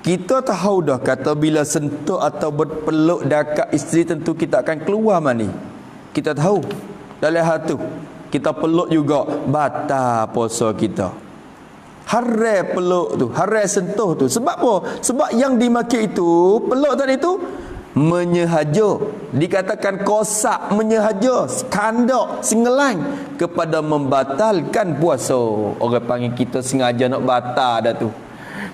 Kita tahu dah kata bila sentuh atau berpeluk dekat isteri tentu kita akan keluar mani. Kita tahu. Dalam hal tu kita peluk juga, batal puasa kita. Haram peluk tu, haram sentuh tu. Sebab apa? Sebab yang dimaki itu, peluk tadi itu menyehaja, dikatakan kosak, menyehaja, kandak, singelang kepada membatalkan puasa. Orang panggil kita sengaja nak batal dah tu.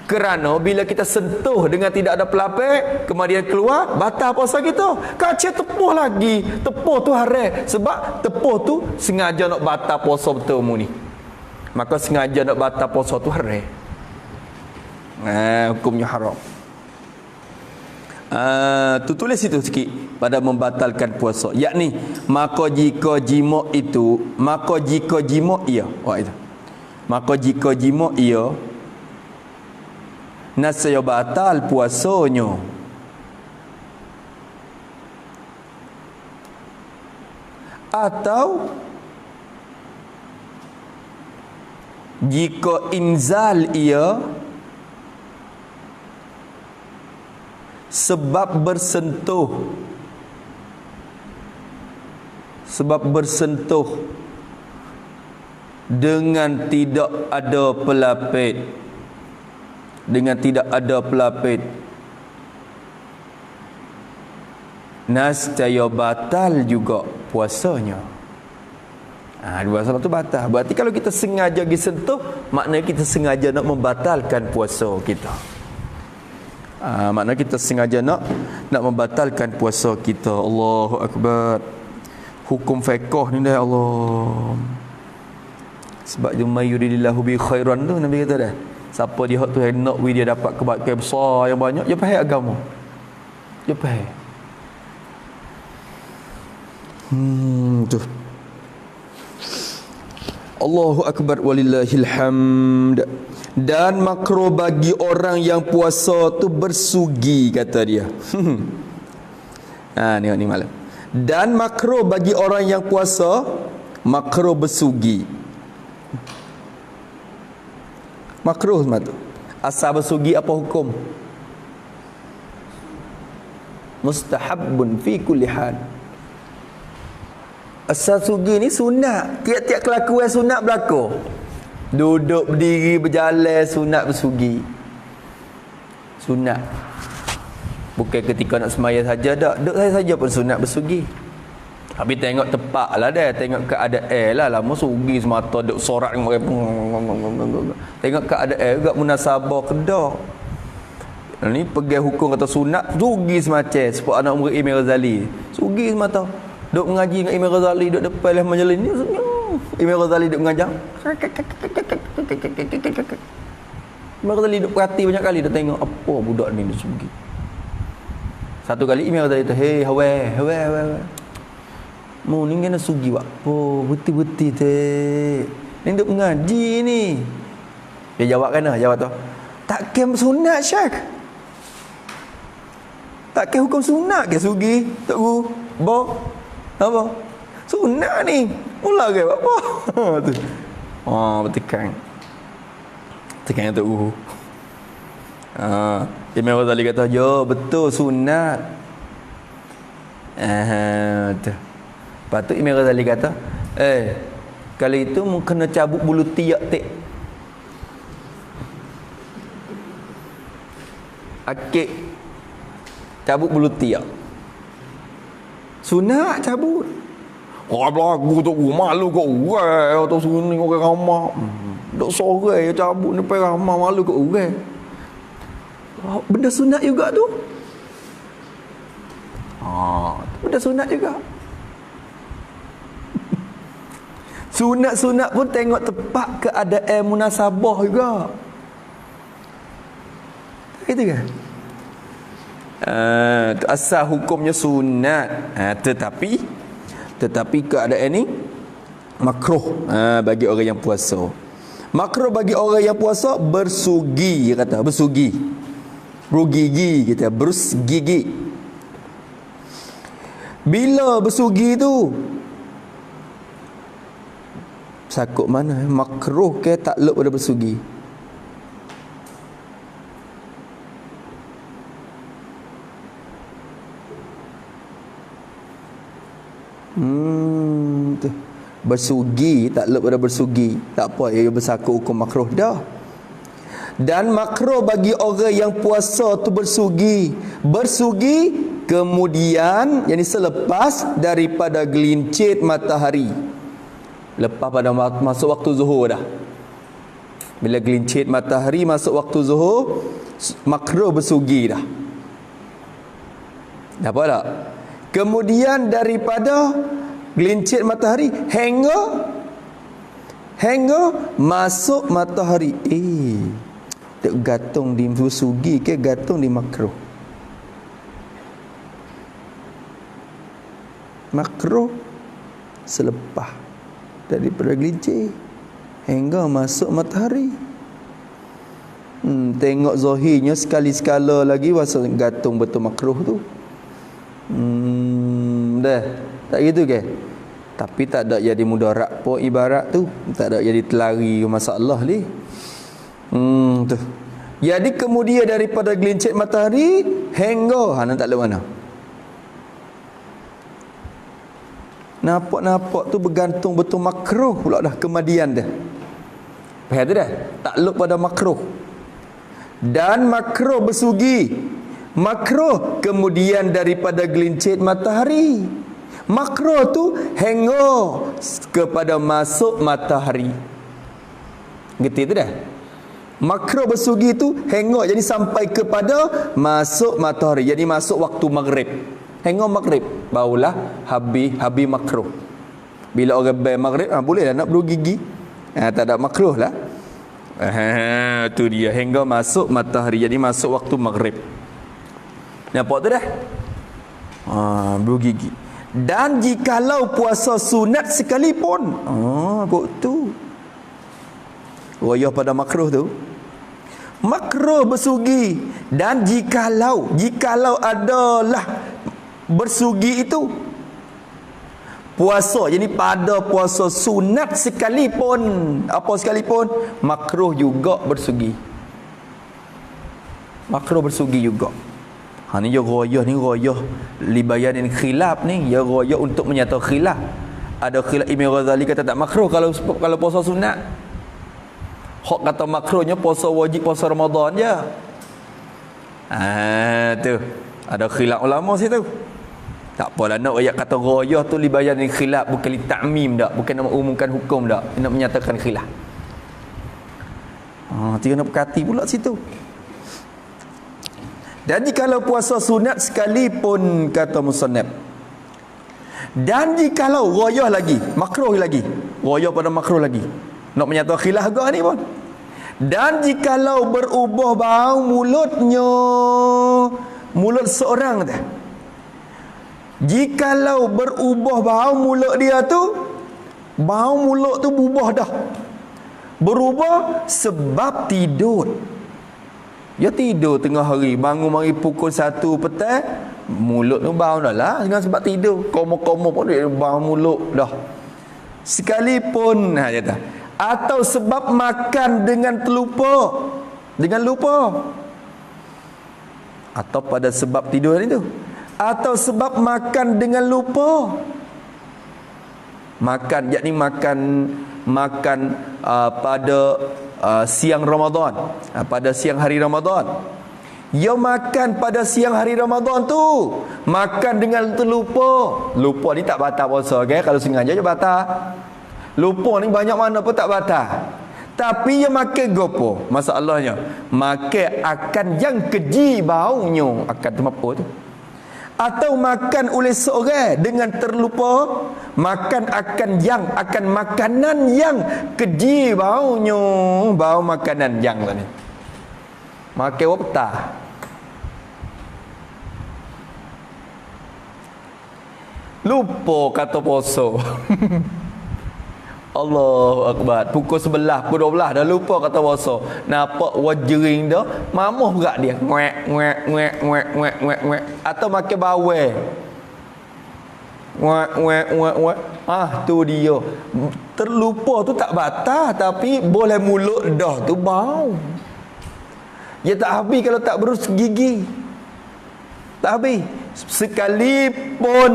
Kerana bila kita sentuh dengan tidak ada pelapik, kemudian keluar, batal puasa kita. Kacau tepuh lagi, tepuh tu haram. Sebab tepuh tu sengaja nak batal puasa betul mu ni. Maka sengaja nak batal puasa tu haram. Hukumnya haram. Tu tulis situ sikit pada membatalkan puasa. Yakni maka jika jima' itu, maka jika jima' ia. Itu. Maka jika jima' ia nasaya batal puasanya. Atau jika inzal ia sebab bersentuh dengan tidak ada pelapis, nascaya batal juga puasanya. Dua sebab tu batal. Berarti kalau kita sengaja pergi sentuh, maknanya kita sengaja nak membatalkan puasa kita. Maknanya kita sengaja nak membatalkan puasa kita. Allahu Akbar. Hukum fiqh ni dah, Allah. Sebab jumma yuridillahu bi khairan tu Nabi kata dah. Siapa dia tu nak dia dapat kebaikan besar yang banyak, dia faham agama. Dia faham. Tu. Allahu akbar walillahil hamd. Dan makruh bagi orang yang puasa tu bersugi, kata dia. Tengok ni malam. Dan makruh bagi orang yang puasa, makruh bersugi. Makruh semata. Asal bersugi apa hukum? Mustahabbun fi kulli hal. Asal sugi ni sunat. Tiap-tiap kelakuan sunat berlaku. Duduk, berdiri, berjalan, sunat bersugi. Sunat. Bukan ketika nak semaya saja dak. Duduk saja pun sunat bersugi. Tapi tengok tepak lah dah. Tengok keadaan lah. Lama sugi semata. Duduk sorak. Tengok keadaan juga munasabah kedah. Ni pegang hukum kata sunat. Sugi semacam. Sebab anak murid Imam Ghazali. Sugi semata. Duk mengaji dengan Imam Ghazali, duk depan lah majlis ni. Imam Ghazali duk mengajar. Imam Ghazali duk perhati banyak kali, dia tengok apa budak ni dia sugi. Satu kali Imam Ghazali tu, "Hei, hawa. Mu ni kena sugi buat apa? Betul-betul teh. Ni duk mengaji ni." Dia jawab kan, jawab tu. "Takkan sunat, Syekh. Takkan hukum sunat ke sugi, Tok Guru? Apa? Sunat ni. Mula ke apa?" Tu. Bertekan. Tekan Tok Guru. Imam Ghazali kata, "Ya, betul sunat." Tu. Lepas tu Imam Ghazali kata, kalau itu mu kena cabut bulu tiak tik. Akik cabut bulu tiak. Sunat cabut. Berlaku tu malu kat orang atau sini orang ramah. Dok sore cabut ni ramah malu kat orang. Benda sunat juga tu. Benda sunat juga. Sunat-sunat pun tengok tepat keadaan munasabah juga. Itu kan? Asal hukumnya sunat, tetapi keadaan ni makruh bagi orang yang puasa. Makruh bagi orang yang puasa bersugi, kata bersugi, bergigi, kita bergigi. Bila bersugi tu sakut mana? Makruh ke takluk pada bersugi? Bersugi, takluk pada bersugi. Tak apa, ia bersakut hukum makruh dah. Dan makruh bagi orang yang puasa tu bersugi. Bersugi kemudian, yakni selepas daripada gelincit matahari. Lepas pada masuk waktu zuhur dah. Bila gelincit matahari masuk waktu zuhur, makruh bersugi dah. Nampak tak? Kemudian daripada gelincit matahari hingga masuk matahari. Tak gantung di bersugi ke gantung di makruh? Makruh selepas daripada gelincit hingga masuk matahari. Tengok zahirnya sekali-sekala lagi masa gantung betul makruh tu. Dah tak gitu ke? Tapi tak ada jadi mudarat pun ibarat tu. Tak ada jadi telari masalah ni. Tu. Jadi kemudian daripada gelincit matahari hingga tak ada mana. Nampak tu bergantung betul makruh pula dah kemadian dah. Faham tu dah? Takluk pada makruh. Dan makruh bersugi. Makruh kemudian daripada gelincit matahari. Makruh tu hingga kepada masuk matahari. Gitu tu dah. Makruh bersugi tu hingga jadi sampai kepada masuk matahari. Jadi masuk waktu maghrib. Hingga maghrib barulah habis makruh. Bila orang bel maghrib boleh lah nak bergigi. Tak ada makruh lah. Tu dia hingga masuk matahari. Jadi masuk waktu maghrib. Nampak tu dah? Bergigi. Dan jikalau puasa sunat sekalipun, kok tu Royah pada makruh tu. Makruh bersugi. Dan jikalau adalah bersugi itu puasa, jadi pada puasa sunat sekalipun, apa sekalipun, makruh juga bersugi. Makruh bersugi juga. Ni ya royah libayan khilaf ni, ya royah untuk menyatakan khilaf. Ada khilaf, Imam Ghazali kata tak makruh kalau puasa sunat. Hak kata makruhnya puasa wajib, puasa Ramadan je. Tu ada khilaf ulama situ. Tak apalah nak ayat kata royah tu libayan khilaf, bukan li ta'mim dak, bukan nak mengumumkan hukum dak, nak menyatakan khilaf. Dia nak berkati pula situ. Dan jikalau puasa sunat sekalipun, kata musannaf, dan jikalau royah lagi, makruh lagi, royah pada makruh lagi, nak menyatakan khilaf agak ni pun. Dan jikalau berubah bau mulutnya, mulut seorang tu, jikalau berubah bau mulut dia tu, bau mulut tu berubah dah, berubah sebab tidur. Dia tidur tengah hari, bangun mari pukul 1 petang, mulut tu bau dah lah, dengan sebab tidur. Komo-komo pun dia bau mulut dah. Sekalipun dia kata, atau sebab makan dengan terlupa, dengan lupa, atau pada sebab tidur itu, atau sebab makan dengan lupa. Makan, yakni makan pada siang Ramadan, pada siang hari Ramadan. Dia makan pada siang hari Ramadan tu, makan dengan terlupa. Lupa ni tak batal puasa, okay? Kalau sengaja je batal. Lupa ni banyak mana pun tak batal. Tapi dia makan gopo, masalahnya makan akan yang keji baunya, akan temapa tu. Atau makan oleh seorang dengan terlupa, makan akan makanan yang keji baunya, bau makanan yang tadi. Makan apa? Lupa kata puasa. Allahu Akbar. Pukul 11, pukul 12 dah lupa kata puasa. Nampak wajering dah, mamuh berat dia. Nguek. Atau makan bawel. Nguek. Tu dia. Terlupa tu tak batal, tapi boleh mulut dah tu bau. Ya tak habis kalau tak berus gigi. Tak habis. Sekalipun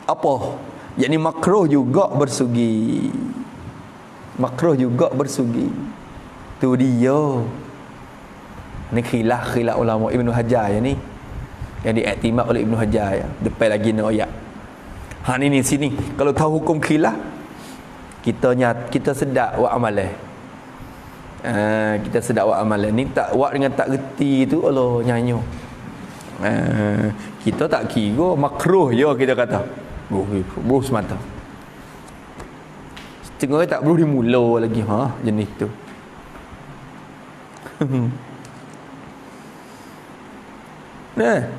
apa? Yakni makruh juga bersugi. Makruh juga bersugi. Tu dia. Ni khilaf ulama Ibnu Hajar ya ni. Yang diiktimad oleh Ibnu Hajar ya. Depan lagi ni ayat. Ni sini. Kalau tahu hukum khilaf, kita sedap buat amalan. Kita sedap buat amalan. Ni tak buat dengan tak reti tu, Allah nyanyo. Kita tak kira makruh je kita kata. Boh semata. Setengah tak perlu dimula lagi jenis tu.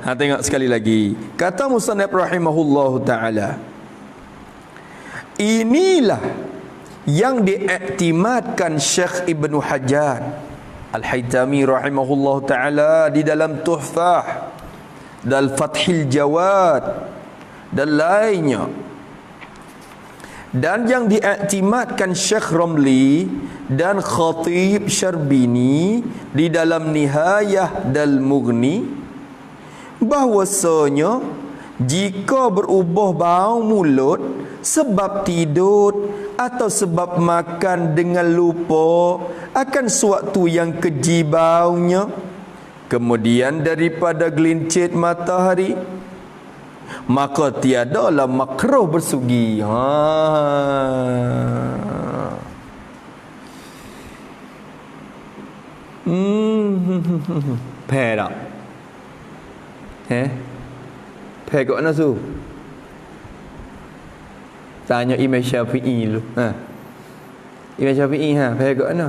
Tengok sekali lagi. Kata musannaf rahimahullahu taala, inilah yang diiktimadkan Syekh Ibnu Hajar Al-Haytami rahimahullahu taala di dalam Tuhfah dan Fathil Jawad dan lainnya, dan yang diiktimadkan Syekh Ramli dan Khatib Syarbini di dalam Nihayah Dal Mughni, bahwasanya jika berubah bau mulut sebab tidur atau sebab makan dengan lupa akan suatu yang keji baunya, kemudian daripada gelincir matahari, maka tiadalah makruh bersugi. Perak. Perak kat nasu. Tanya Imam Syafi'i dulu. Imam Syafi'i perak kat mana?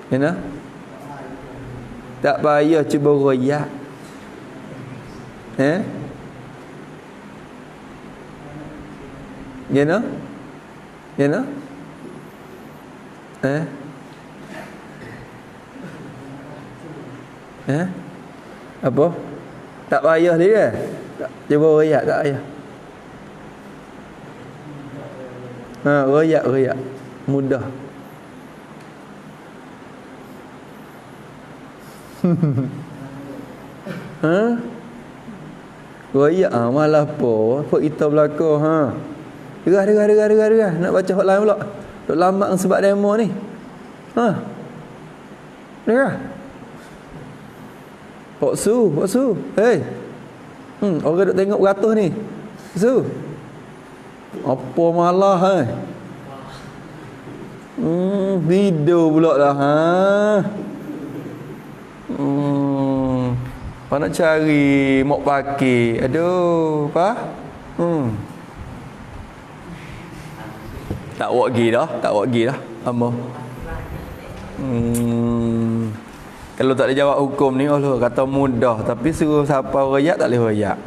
Mana? Tak payah cuba royak. Gena? Gena? Apa? Tak payah dia. Tak, cuba royak tak payah. Royak. Mudah. Royak malah apa kita belakang Derah. Nak baca hak lain pula. Duk lambat sebab demo ni. Derah. Pak Su. Hei. Orang duk tengok beratus ni. Su. Apa malah video pula dah Apa nak cari mok pakai. Aduh, apa? Tak buat lagi dah. Apa? Kalau tak ada jawab hukum ni, Allah kata mudah, tapi suruh siapa royak tak boleh royak.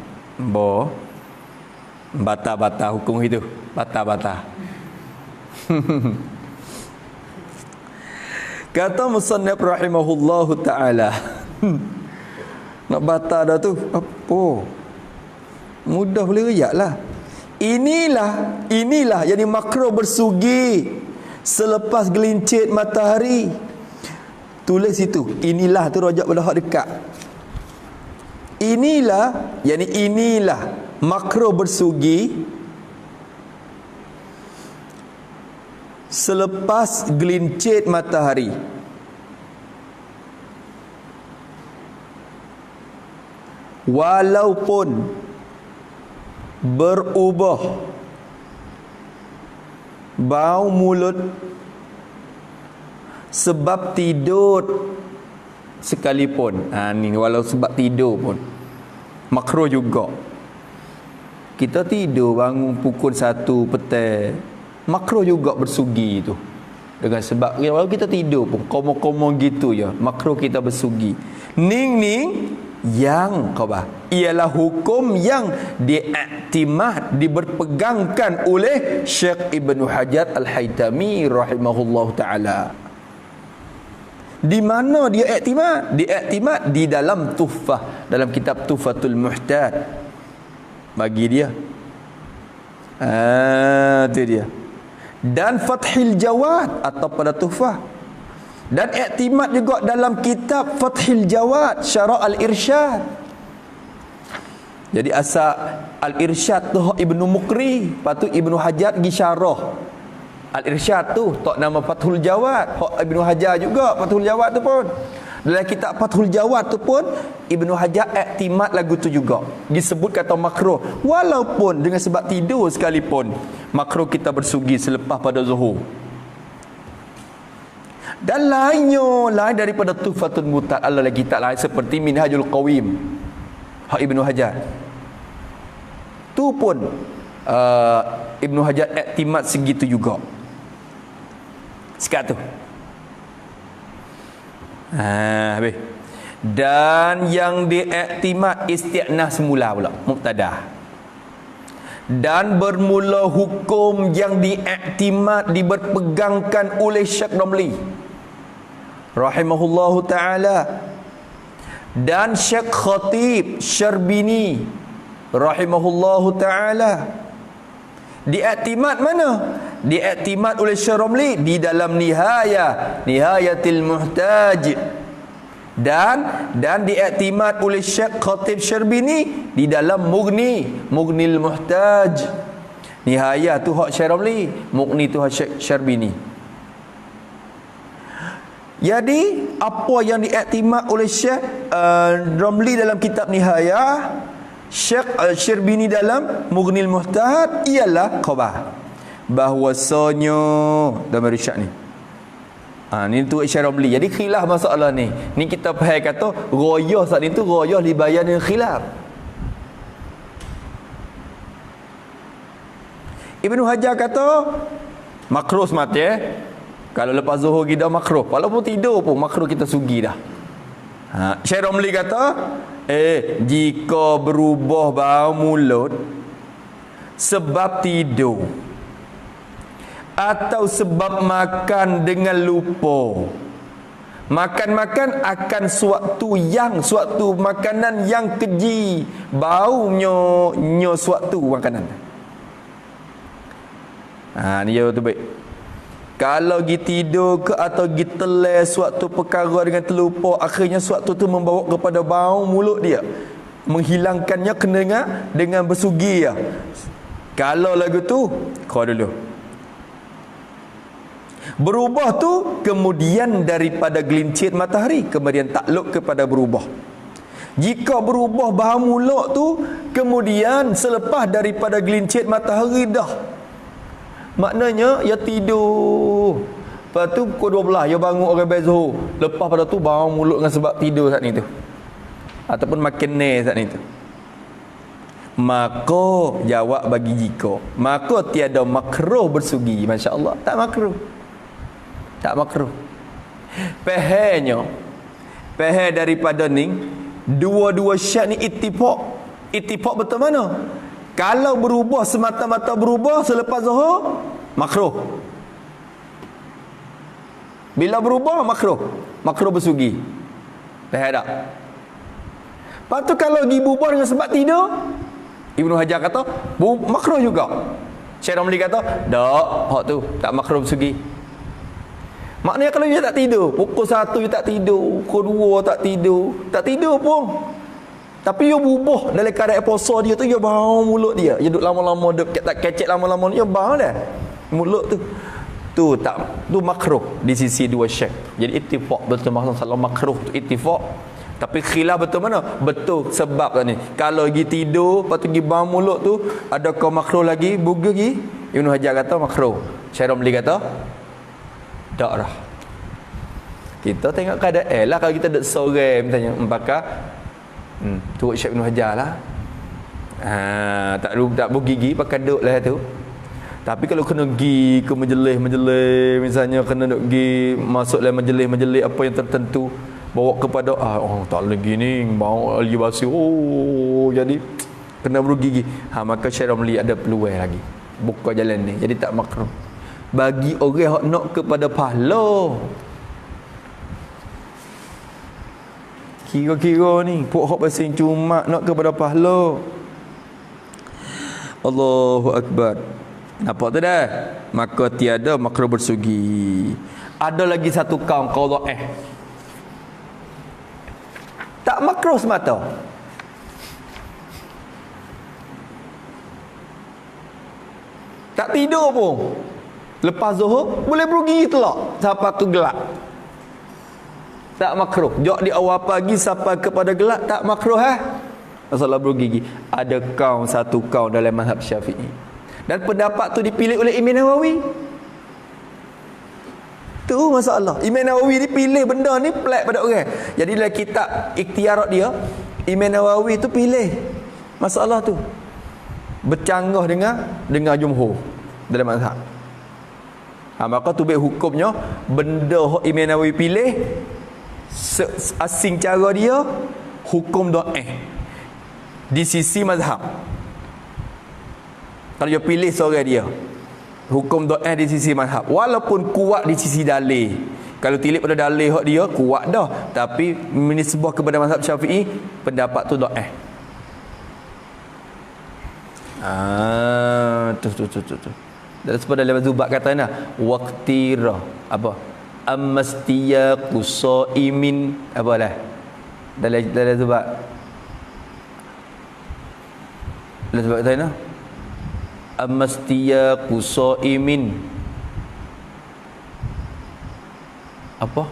Bata hukum itu. Bata. Kata musannif rahimahullahu ta'ala. Nak bata dah tu. Apa? Mudah boleh royak lah. Inilah yang makro bersugi selepas gelincit matahari. Tulis itu. Inilah tu rojak pada hak dekat. Inilah makro bersugi selepas gelincit matahari. Walaupun berubah bau mulut sebab tidur sekalipun. Ni walau sebab tidur pun makruh juga. Kita tidur bangun pukul 1 petang, makruh juga bersugi tu. Dengan sebab walau kita tidur pun komo-komo gitu ya, makruh kita bersugi. Ning yang ialah hukum yang diiktimad, diberpegangkan oleh Syekh Ibnu Hajar Al-Haytami rahimahullah ta'ala. Di mana dia iktimad? Diiktimad di dalam Tuhfah, dalam kitab Tuhfatul Muhtad. Bagi dia. Itu dia. Dan Fathil Jawad atau pada Tuhfah. Dan iktimad juga dalam kitab Fathil Jawad Syarah Al-Irsyad. Jadi asal Al-Irsyad tu Ibnu Muqri, lepas tu Ibnu Hajar pergi syarah Al-Irsyad tu, tak nama Fathul Jawad. Ibnu Hajar juga Fathul Jawad tu pun. Dalam kitab Fathul Jawad tu pun Ibnu Hajar iktimad lagu tu juga. Disebut kata makruh walaupun dengan sebab tidur sekalipun. Makruh kita bersugi selepas pada zuhur. Dan lain daripada Tuhfatul Muhtad, Allah lagi tak lain seperti Minhajul Qawim Ibnu Hajar. Tu pun Ibnu Hajar iktimad segitu juga. Sekat tu. Habis. Dan yang diiktimad isti'nah semula pula, mubtada. Dan bermula hukum yang diiktimad, diberpegangkan oleh Syekh Ramli rahimahullahu ta'ala, dan Syekh Khatib Syarbini rahimahullahu ta'ala. Diiktimad mana? Diiktimad oleh Syekh Ramli di dalam Nihayatil Muhtaj, dan diiktimad oleh Syekh Khatib Syarbini di dalam Mughnil Muhtaj. Nihayah tu hak Syekh Ramli, Mughni tu hak Syekh Syarbini. Jadi apa yang diiktimad oleh Syekh Ramli dalam kitab Nihayah, Syekh Syarbini dalam Mughnil Muhtaj ialah khabar bahwasanya dalam risyad ni. Ni tu Syekh Ramli. Jadi khilaf masalah ni. Ni kita faham kata royah saat ni tu royah libayan dengan khilaf. Ibnu Hajar kata makruh semata kalau lepas zuhur kita makruh. Walaupun tidur pun makruh kita sugi dah. Syekh Ramli kata jika berubah bau mulut sebab tidur, atau sebab makan dengan lupa. Makan-makan akan suatu makanan yang keji, baunya suatu makanan. Ni jawab tu baik. Kalau gi tidur ke atau gi telan suatu perkara dengan terlupa, akhirnya suatu tu membawa kepada bau mulut dia, menghilangkannya kena dengan bersugi ya. Kalau lagu tu kau dulu berubah tu, kemudian daripada gelincir matahari kemudian takluk kepada berubah. Jika berubah bau mulut tu kemudian selepas daripada gelincir matahari dah, maknanya ya tidur, lepas tu pukul 12 ya bangun orang bezo, lepas pada tu bau mulut dengan sebab tidur saat ni tu, ataupun makan ni saat ni tu, maka jawab bagi jika, maka tiada makruh bersugi. Masya-Allah, tak makruh. Tak makruh. Pehanya daripada ni dua-dua syak ni ittifaq betul mana? Kalau berubah semata-mata berubah selepas zuhur, makruh. Bila berubah makruh bersugi. Faham tak? Lepas tu kalau dibubar dengan sebab tidur, Ibnu Hajar kata makruh juga. Syekh Ramli kata tak, hak tu tak makruh bersugi. Maknanya kalau dia tak tidur, pukul 1 dia tak tidur, pukul 2 tak tidur pun, tapi dia bubuh dalam keadaan puasa dia tu, dia bau mulut dia duduk lama-lama, duduk tak kecek lama-lama, dia bau dah mulut tu. Tu makruh di sisi dua syekh. Jadi ittifaq betul masalah makruh tu ittifaq. Tapi khilaf betul mana? Betul sebab tadi. Kalau pergi tidur, lepas tu pergi bau mulut tu, adakah makruh lagi? Buga lagi? Ibnu Hajar kata makruh. Syekh Ramli kata tak lah. Kita tengok keadaan lah. Kalau kita duduk sore misalnya empaka turut Syekh Ibn Hajar lah, tak bergigi pakai duduk lah tu. Tapi kalau kena pergi ke majlis misalnya, kena duduk pergi masuk dalam majlis apa yang tertentu, bawa kepada tak lagi ni bau ali basi, jadi kena bergigi, maka Syekh Ramli ada peluang lagi buka jalan ni. Jadi tak makruh bagi orang yang nak kepada pahala. Kira-kira ni pok hok pasing cuma nak kepada pahala. Allahu Akbar. Nampak tu dah? Maka tiada makruh bersugi. Ada lagi satu kaum qadha'ah, tak makruh semata. Tak tidur pun, lepas zuhur boleh pergi telak sampai ke gelap, tak makruh. Jok di awal pagi sampai kepada gelap tak makruh masalah bergigi. Ada satu kaum dalam mazhab Syafi'i, dan pendapat tu dipilih oleh Imam Nawawi. Tu masalah, Imam Nawawi dipilih benda ni pelik pada orang. Jadi dalam kitab ikhtiarat dia, Imam Nawawi tu pilih masalah tu bercanggah dengan jumhur dalam mazhab. Maka tu baik hukumnya benda hak Imam Nawawi pilih asing cara dia hukum dhaif di sisi mazhab. Kalau dia pilih seorang dia hukum dhaif di sisi mazhab, walaupun kuat di sisi dalil. Kalau tilik pada dalil hak dia kuat dah, tapi menisbah kepada mazhab Syafi'i pendapat tu dhaif. Tu. Dan sebab dalam Zubat kata waqtira apa? Amastiyaqu shaimin apa lah? Dalam Zubat. Dalam Zubat kata amastiyaqu shaimin apa?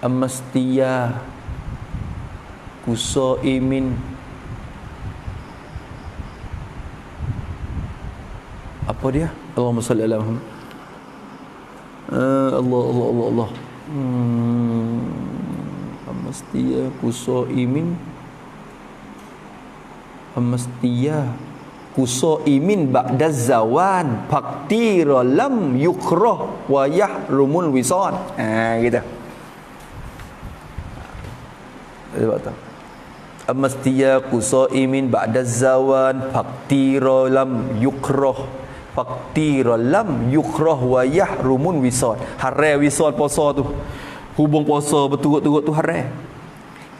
Amastiyaqu shaimin apa dia? Allahumma salli ala Muhammad. Allah. Amastiyaqu shaimin kusoimin ba'da zawan faqtira lam yukrah wa yahrumul wisal. Gitu. Sebab tu amastiyaqu saimin ba'da zawan faqtira lam yukrah faqtira lam yukrah wa yahrumun wisal. Haram wisal puasa tu. Hubung puasa berturut-turut tu haram.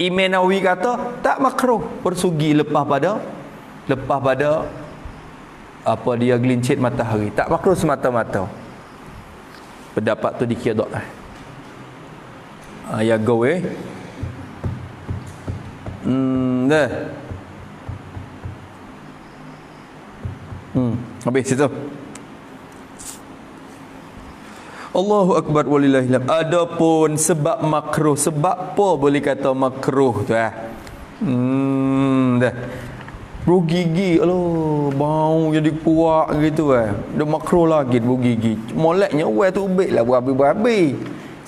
Imam Nawawi kata tak makruh persugi lepas pada apa dia gelincit matahari. Tak makruh semata-mata. Pendapat tu dikira dah. Ya go dah. Habis situ. Allahu akbar walillahil hamd. Adapun sebab makruh, sebab apa boleh kata makruh tu dah. Bau gigi, aduh, bau jadi kuat gitu Dia makruh lagi bau gigi. Moleknya tu ubiklah berabi-berabi.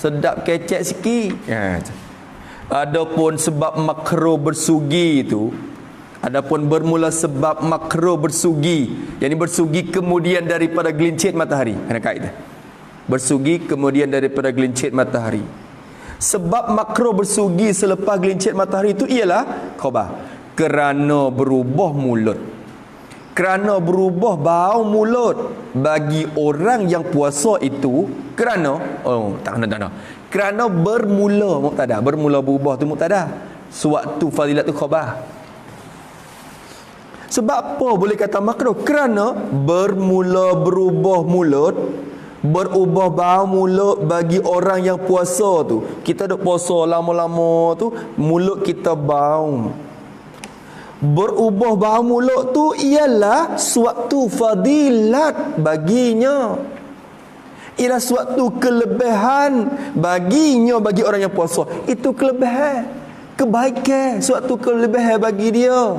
Sedap kecek sikit. Adapun sebab makruh bersugi itu, adapun bermula sebab makruh bersugi, yakni bersugi kemudian daripada gelincit matahari. Ada kaedah. Bersugi kemudian daripada gelincit matahari. Sebab makruh bersugi selepas gelincit matahari itu ialah khabar. Kerana berubah mulut. Kerana berubah bau mulut bagi orang yang puasa itu kerana tak kena. Kerana bermula mubtada, bermula berubah tu mubtada. Sewaktu fadilat tu khabar. Sebab apa boleh kata makruh? Kerana bermula berubah mulut, berubah bau mulut bagi orang yang puasa tu. Kita duk puasa lama-lama tu, mulut kita bau. Berubah bau mulut tu ialah suatu fadilat baginya. Ialah suatu kelebihan baginya, bagi orang yang puasa. Itu kelebihan, kebaikan, suatu kelebihan bagi dia.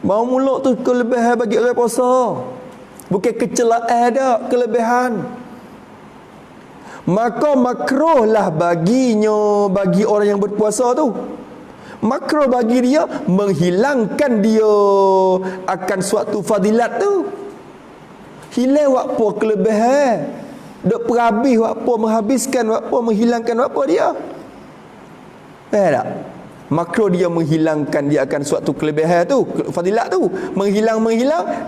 Bau mulut tu kelebihan bagi orang puasa. Bukan kecelaan dah, kelebihan. Maka makruhlah baginya, bagi orang yang berpuasa tu. Makruh bagi dia menghilangkan dia akan suatu fadilat tu. Hilang apa kelebihan, dok perhabis apa, menghabiskan apa, menghilangkan apa dia. Tak? Makruh dia menghilangkan dia akan suatu kelebihan tu, fadilat tu, menghilang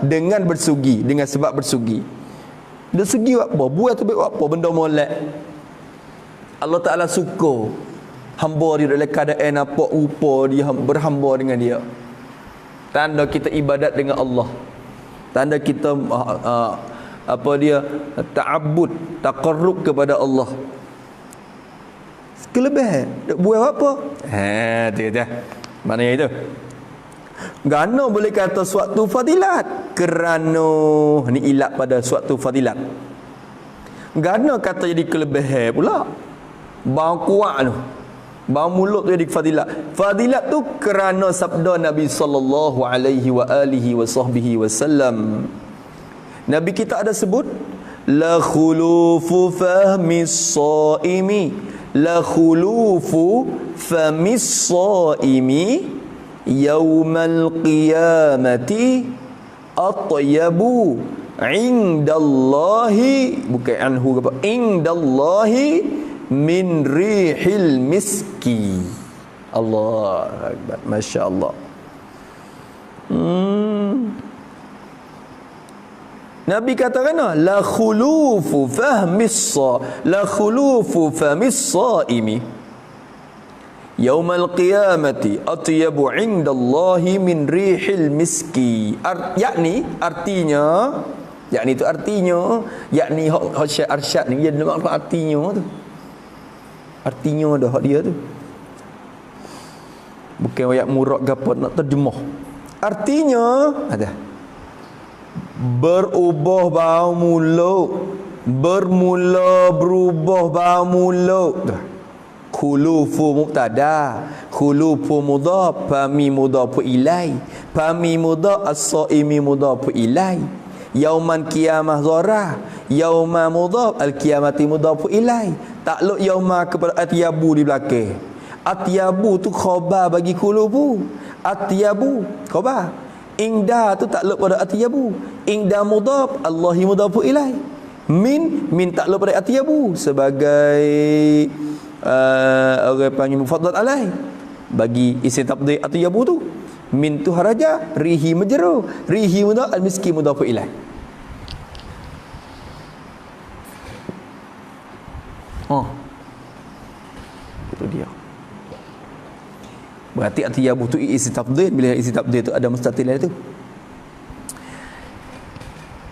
dengan bersugi, dengan sebab bersugi. Dia sugi apa? Buat tu apa? Benda molek. Allah Taala suka hamba dia dalam keadaan nampak rupa dia berhamba dengan dia. Tanda kita ibadat dengan Allah. Tanda kita ta'abbud, taqarrub kepada Allah. Kelebihan. Nak buat apa? Tu. Maknanya itu. Kerana boleh kata suatu fadilat. Kerana ni ilat pada suatu fadilat. Kerana kata jadi kelebihan pula. Bau kuat tu. Bau mulut tu jadi fadilat. Fadilat tu kerana sabda Nabi sallallahu alaihi wa alihi wa sahbihi wasallam. Nabi kita ada sebut la khulufu fahmis saimi, la khulufu famis saimi yaumal qiyamati atyabu indallahi, bukan anhu apa, indallahi min rihil miski. Allah akbar, masya-Allah. Nabi katakan la khulufu fahmis saimi yaumal qiyamati atyabu indallahi min rihil miski. Yakni Syekh Arsyad ni dia nak artinya tu. Artinya dah hak dia tu. Bukan ayat murad gapo nak terjemah. Artinya ada berubah bau mulut, bermula berubah bau mulut. Khulufu mubtada, khulufu mudhaf, fami mudhaf ilai, fami mudhaf, as-saimi mudhaf ilai. Yauman qiyamah zarah, yauma mudhaf, al-qiyamati mudhaf ilai. Takluk yauma kepada atyabu di belakang. Atyabu tu khabar bagi khulufu. Atyabu khabar. Ingda tu takluk pada atyabu. Ingda mudhaf, Allahi mudhaf ilai. Min takluk pada atyabu sebagai orang panggil mufaddat alai. bagi isi tabdil atau yabu tu. Min tu haraja, rihi majrur, rihi mudaf, al-miskin mudaf ilaih. Itu dia. Berarti atyabu tu isi tabdil. Bila isi tabdil tu ada mustatil tu.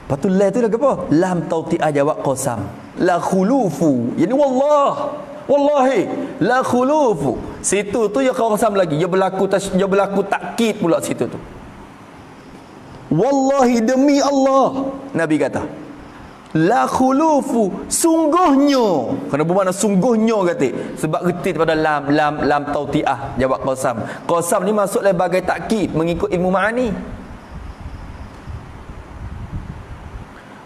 Patul la tu dah apa? Lam tauti'ah jawab qasam. La khulufu. Yani wallahi la khulufu. Situ tu ya qasam lagi. Dia berlaku takkid pula situ tu. Wallahi demi Allah. Nabi kata la khulufu, sungguhnya. Kena bermakna sungguhnya kata. Sebab reti pada lam tauti'ah jawab qasam. Qasam ni masuk sebagai takkid mengikut ilmu ma'ani.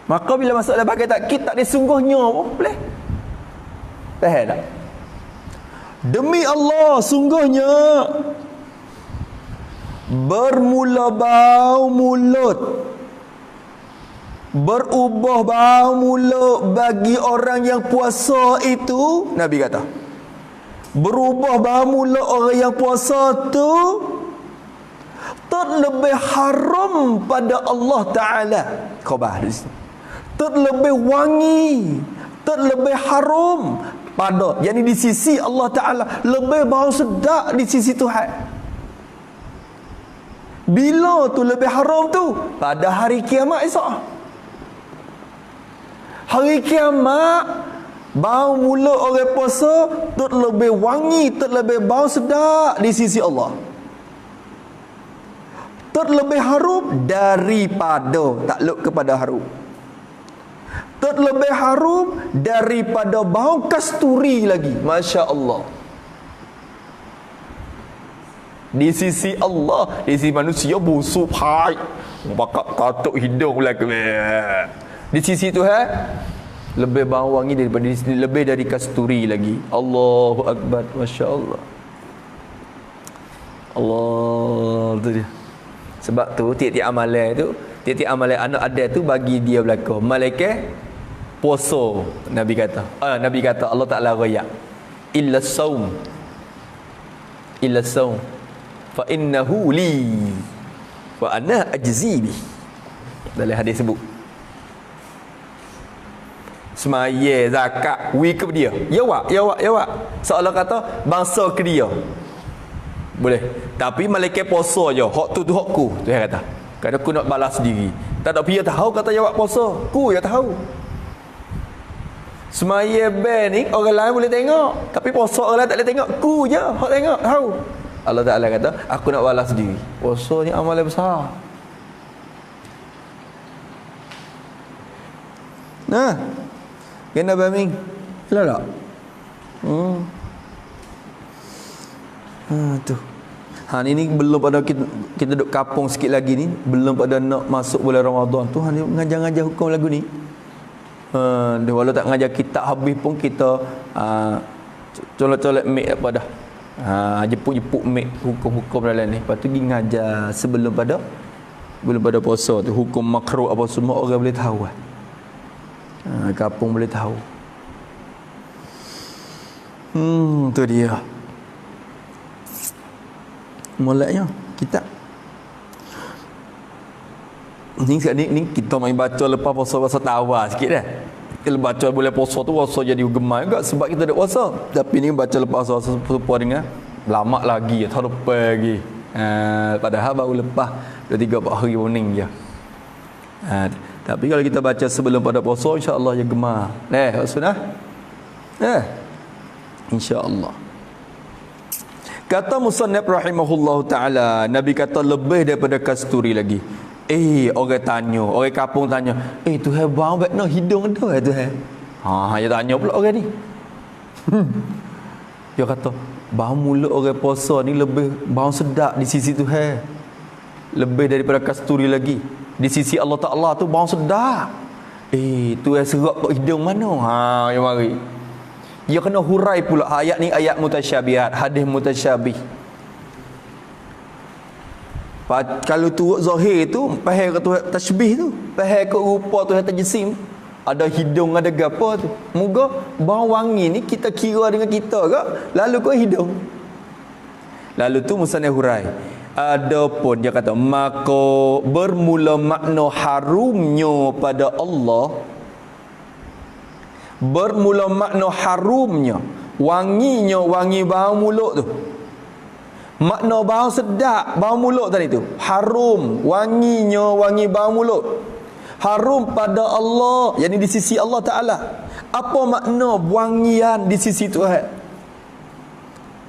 Maka bila masuk sebagai takkid tak ada sungguhnya pun boleh. Faham tak? Demi Allah sungguhnya bermula bau mulut, berubah bau mulut bagi orang yang puasa itu, Nabi kata berubah bau mulut orang yang puasa tu terlebih haram pada Allah Ta'ala. Khabar di sini, terlebih wangi, terlebih haram pada, yakni di sisi Allah Ta'ala, lebih bau sedap di sisi Tuhan. Bila tu lebih haram tu? Pada hari kiamat esok. Hari kiamat, bau mulut orang puasa terlebih wangi, terlebih bau sedap di sisi Allah. Terlebih harum daripada, takluk kepada harum, terlebih harum daripada bau kasturi lagi. Masya Allah. Di sisi Allah, di sisi manusia busuk hai, bakak katuk hidung pula ke. Di sisi Tuhan lebih bau wangi daripada di sini, lebih dari kasturi lagi. Allahu akbar. Masya Allah. Allah tu dia. Sebab tu tiap-tiap amalan tu, tiap-tiap amalan anak ada tu bagi dia belaka. Malaikat puasa, Nabi kata. Nabi kata Allah Ta'ala raya illa saum, illa saum fa innahu li wa ana ajzi bi. Dalam hadis sebut semaya, zakat, wikub dia. Ya wak. Seolah kata bangsa ke dia. Boleh. Tapi malaikat puasa je. Hak tu hak ku. Tuhan kata. Kadang aku nak balas sendiri. Tak ada dia tahu kata jawab puasa. Ku yang tahu. Semaya ben ni orang lain boleh tengok. Tapi puasa orang lain tak boleh tengok. Ku je hak tengok, tahu. Allah Ta'ala kata, aku nak balas sendiri. Puasa ni amalan besar. Nah, kena baming. Betul tak? Tu. Ni belum pada kita duduk kapung sikit lagi ni, belum pada nak masuk bulan Ramadan tu, ni ngajar-ngajar hukum lagu ni. Dia walau tak ngajar kitab habis pun kita colok-colok mic apa dah. Jepuk-jepuk mic hukum-hukum dalam ni. Lepas tu pergi ngajar sebelum pada puasa tu, hukum makruh apa semua orang boleh tahu. Kapung boleh tahu. Tu dia. Mulanya kita ni kita main baca lepas puasa tawar sikit dah. Kalau baca boleh puasa tu puasa jadi gemar juga sebab kita ada puasa. Tapi ni baca lepas puasa serupa dengan lama lagi, tahun depan lagi. Padahal baru lepas 2-3-4 hari morning je. Tapi kalau kita baca sebelum pada puasa, insya-Allah dia gemar. Maksudnya insya-Allah. Kata musannif rahimahullahu taala, Nabi kata lebih daripada kasturi lagi. Orang tanya, orang kampung tanya, Tuhan bau bet nak hidung ada Tuhan. Dia tanya pula orang ni. Dia kata, bau mulut orang puasa ni lebih bau sedap di sisi Tuhan. Lebih daripada kasturi lagi. Di sisi Allah Ta'ala tu bau sedap. Tuhan serap kat hidung mana? Yang mari. Dia kena hurai pula ayat ni, ayat mutasyabihat, hadis mutasyabih. Kalau turut zahir tu, faham ke Tuhan tasbih tu, faham ke rupa Tuhan tajsim, ada hidung, ada gapo tu. Moga bau wangi ni kita kira dengan kita ke, lalu ke hidung. Lalu tu musannif hurai. Adapun dia kata maka bermula makna harumnya pada Allah, bermula makna harumnya, wanginya, wangi bau mulut tu. Makna bau sedap, bau mulut tadi tu. Harum, wanginya, wangi bau mulut. Harum pada Allah, yakni di sisi Allah Ta'ala. Apa makna wangian di sisi Tuhan?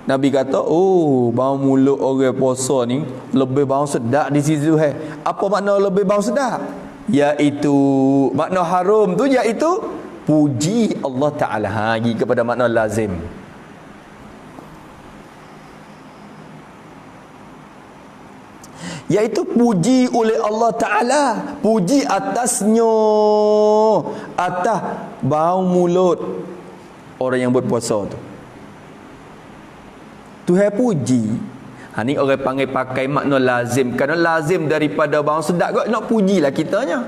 Nabi kata, oh, bau mulut orang puasa ni lebih bau sedap di sisi Tuhan. Apa makna lebih bau sedap? Iaitu, makna harum tu iaitu puji Allah Ta'ala. Pergi kepada makna lazim. Iaitu puji oleh Allah Ta'ala. Puji atasnya, atas bau mulut orang yang berpuasa tu. Tuhan puji. Ni orang panggil pakai makna lazim. Kerana lazim daripada bau sedap kot, nak pujilah kitanya.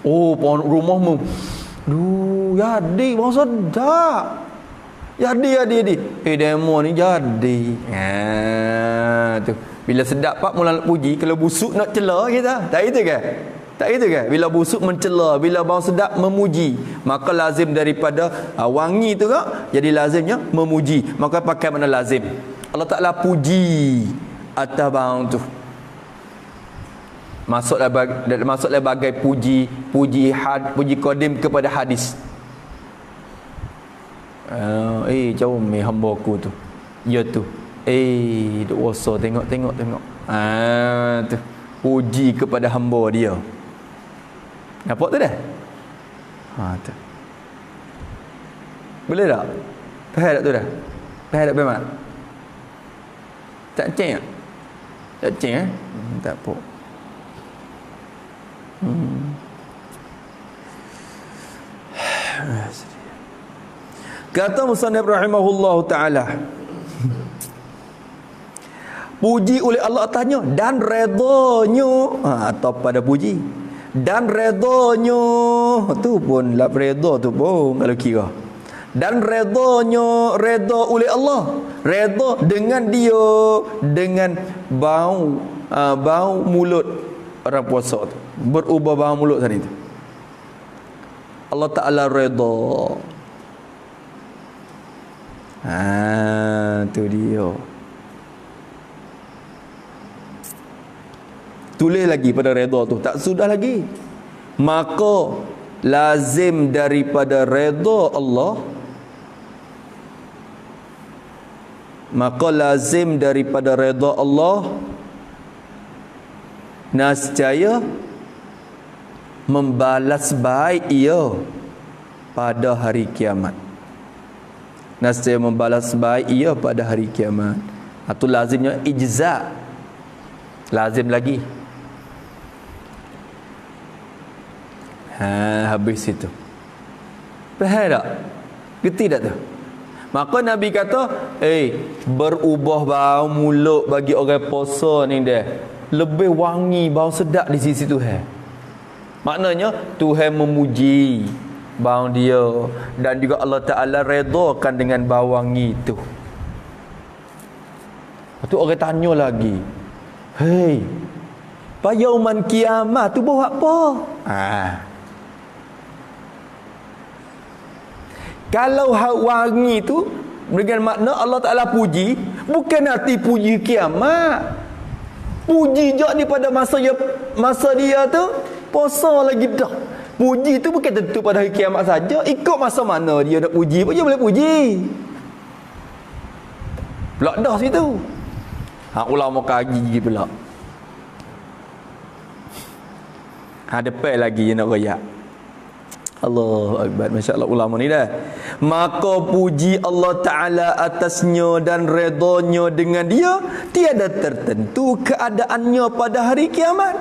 Oh, rumahmu, jadi bau sedap. Jadi. Demo ni jadi. Tu. Bila sedap pak mula nak puji. Kalau busuk nak cela kita. Tak itu ke? Tak itu ke? Bila busuk mencela, bila bau sedap memuji. Maka lazim daripada wangi tu kak, jadi lazimnya memuji. Maka pakai makna lazim. Allah Ta'ala puji atas bau tu. Masuklah bagai puji qadim kepada hadis. Jauh me hamba aku tu. Ya tu. Duk wasa tengok. Tu. Puji kepada hamba dia. Nampak tu dah? Tu. Boleh tak? Faham tak tu dah? Faham tak Pemat? Tak ceng tak? Tak ceng tak apa. Kata musannif rahimahullahu ta'ala, puji oleh Allah atasnya dan redanya, atau pada puji dan redanya tu pun lap reda tu pun kalau kira. Dan redanya, reda oleh Allah, reda dengan dia, dengan bau mulut orang puasa tu, berubah bau mulut tadi tu. Allah Ta'ala reda. Tu dia. Tulis lagi pada reda tu. Tak sudah lagi. Maka lazim daripada reda Allah, maka lazim daripada reda Allah nascaya membalas baik ia pada hari kiamat. Nascaya membalas baik ia pada hari kiamat. Itu lazimnya ijza. Lazim lagi. Habis itu. Faham tak? Gerti tak tu? Maka Nabi kata, berubah bau mulut bagi orang puasa ni dia lebih wangi, bau sedap di sisi Tuhan. Maknanya Tuhan memuji bau dia, dan juga Allah Ta'ala redakan dengan bau wangi itu. Lepas tu orang tanya lagi, pada yauman kiamat tu bau apa? Kalau wangi tu dengan makna Allah Ta'ala puji, bukan arti puji kiamat. Puji je daripada masa dia tu puasa lagi dah. Puji tu bukan tentu pada hari kiamat saja. Ikut masa mana dia nak puji pun dia boleh puji. Pula dah situ. Ulama kaji pula. Depan lagi nak royak. Allahu Akbar. Masya Allah ulama ni dah. Maka puji Allah Ta'ala atasnya dan redanya dengan dia tiada tertentu keadaannya pada hari kiamat.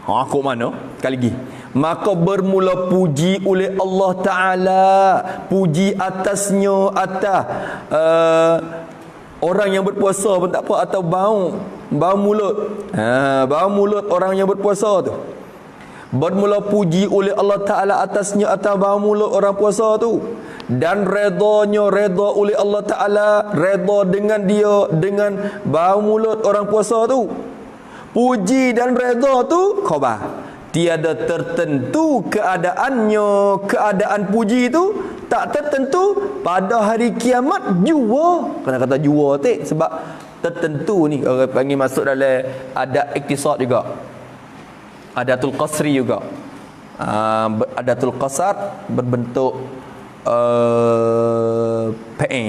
Kok mana? Sekali lagi. Maka bermula puji oleh Allah Ta'ala, puji atasnya atas orang yang berpuasa pun tak apa, atau bau mulut. Bau mulut orang yang berpuasa tu. Bermula puji oleh Allah Ta'ala atasnya atas bau mulut orang puasa tu, dan redanya reda oleh Allah Ta'ala, reda dengan dia, dengan bau mulut orang puasa tu. Puji dan reda tu khabar. Tiada tertentu keadaannya, keadaan puji tu tak tertentu pada hari kiamat jua. Kena kata jua tu sebab tertentu ni orang panggil masuk dalam adat iktisad juga. Adatul qasri juga. Adatul qasar berbentuk PE.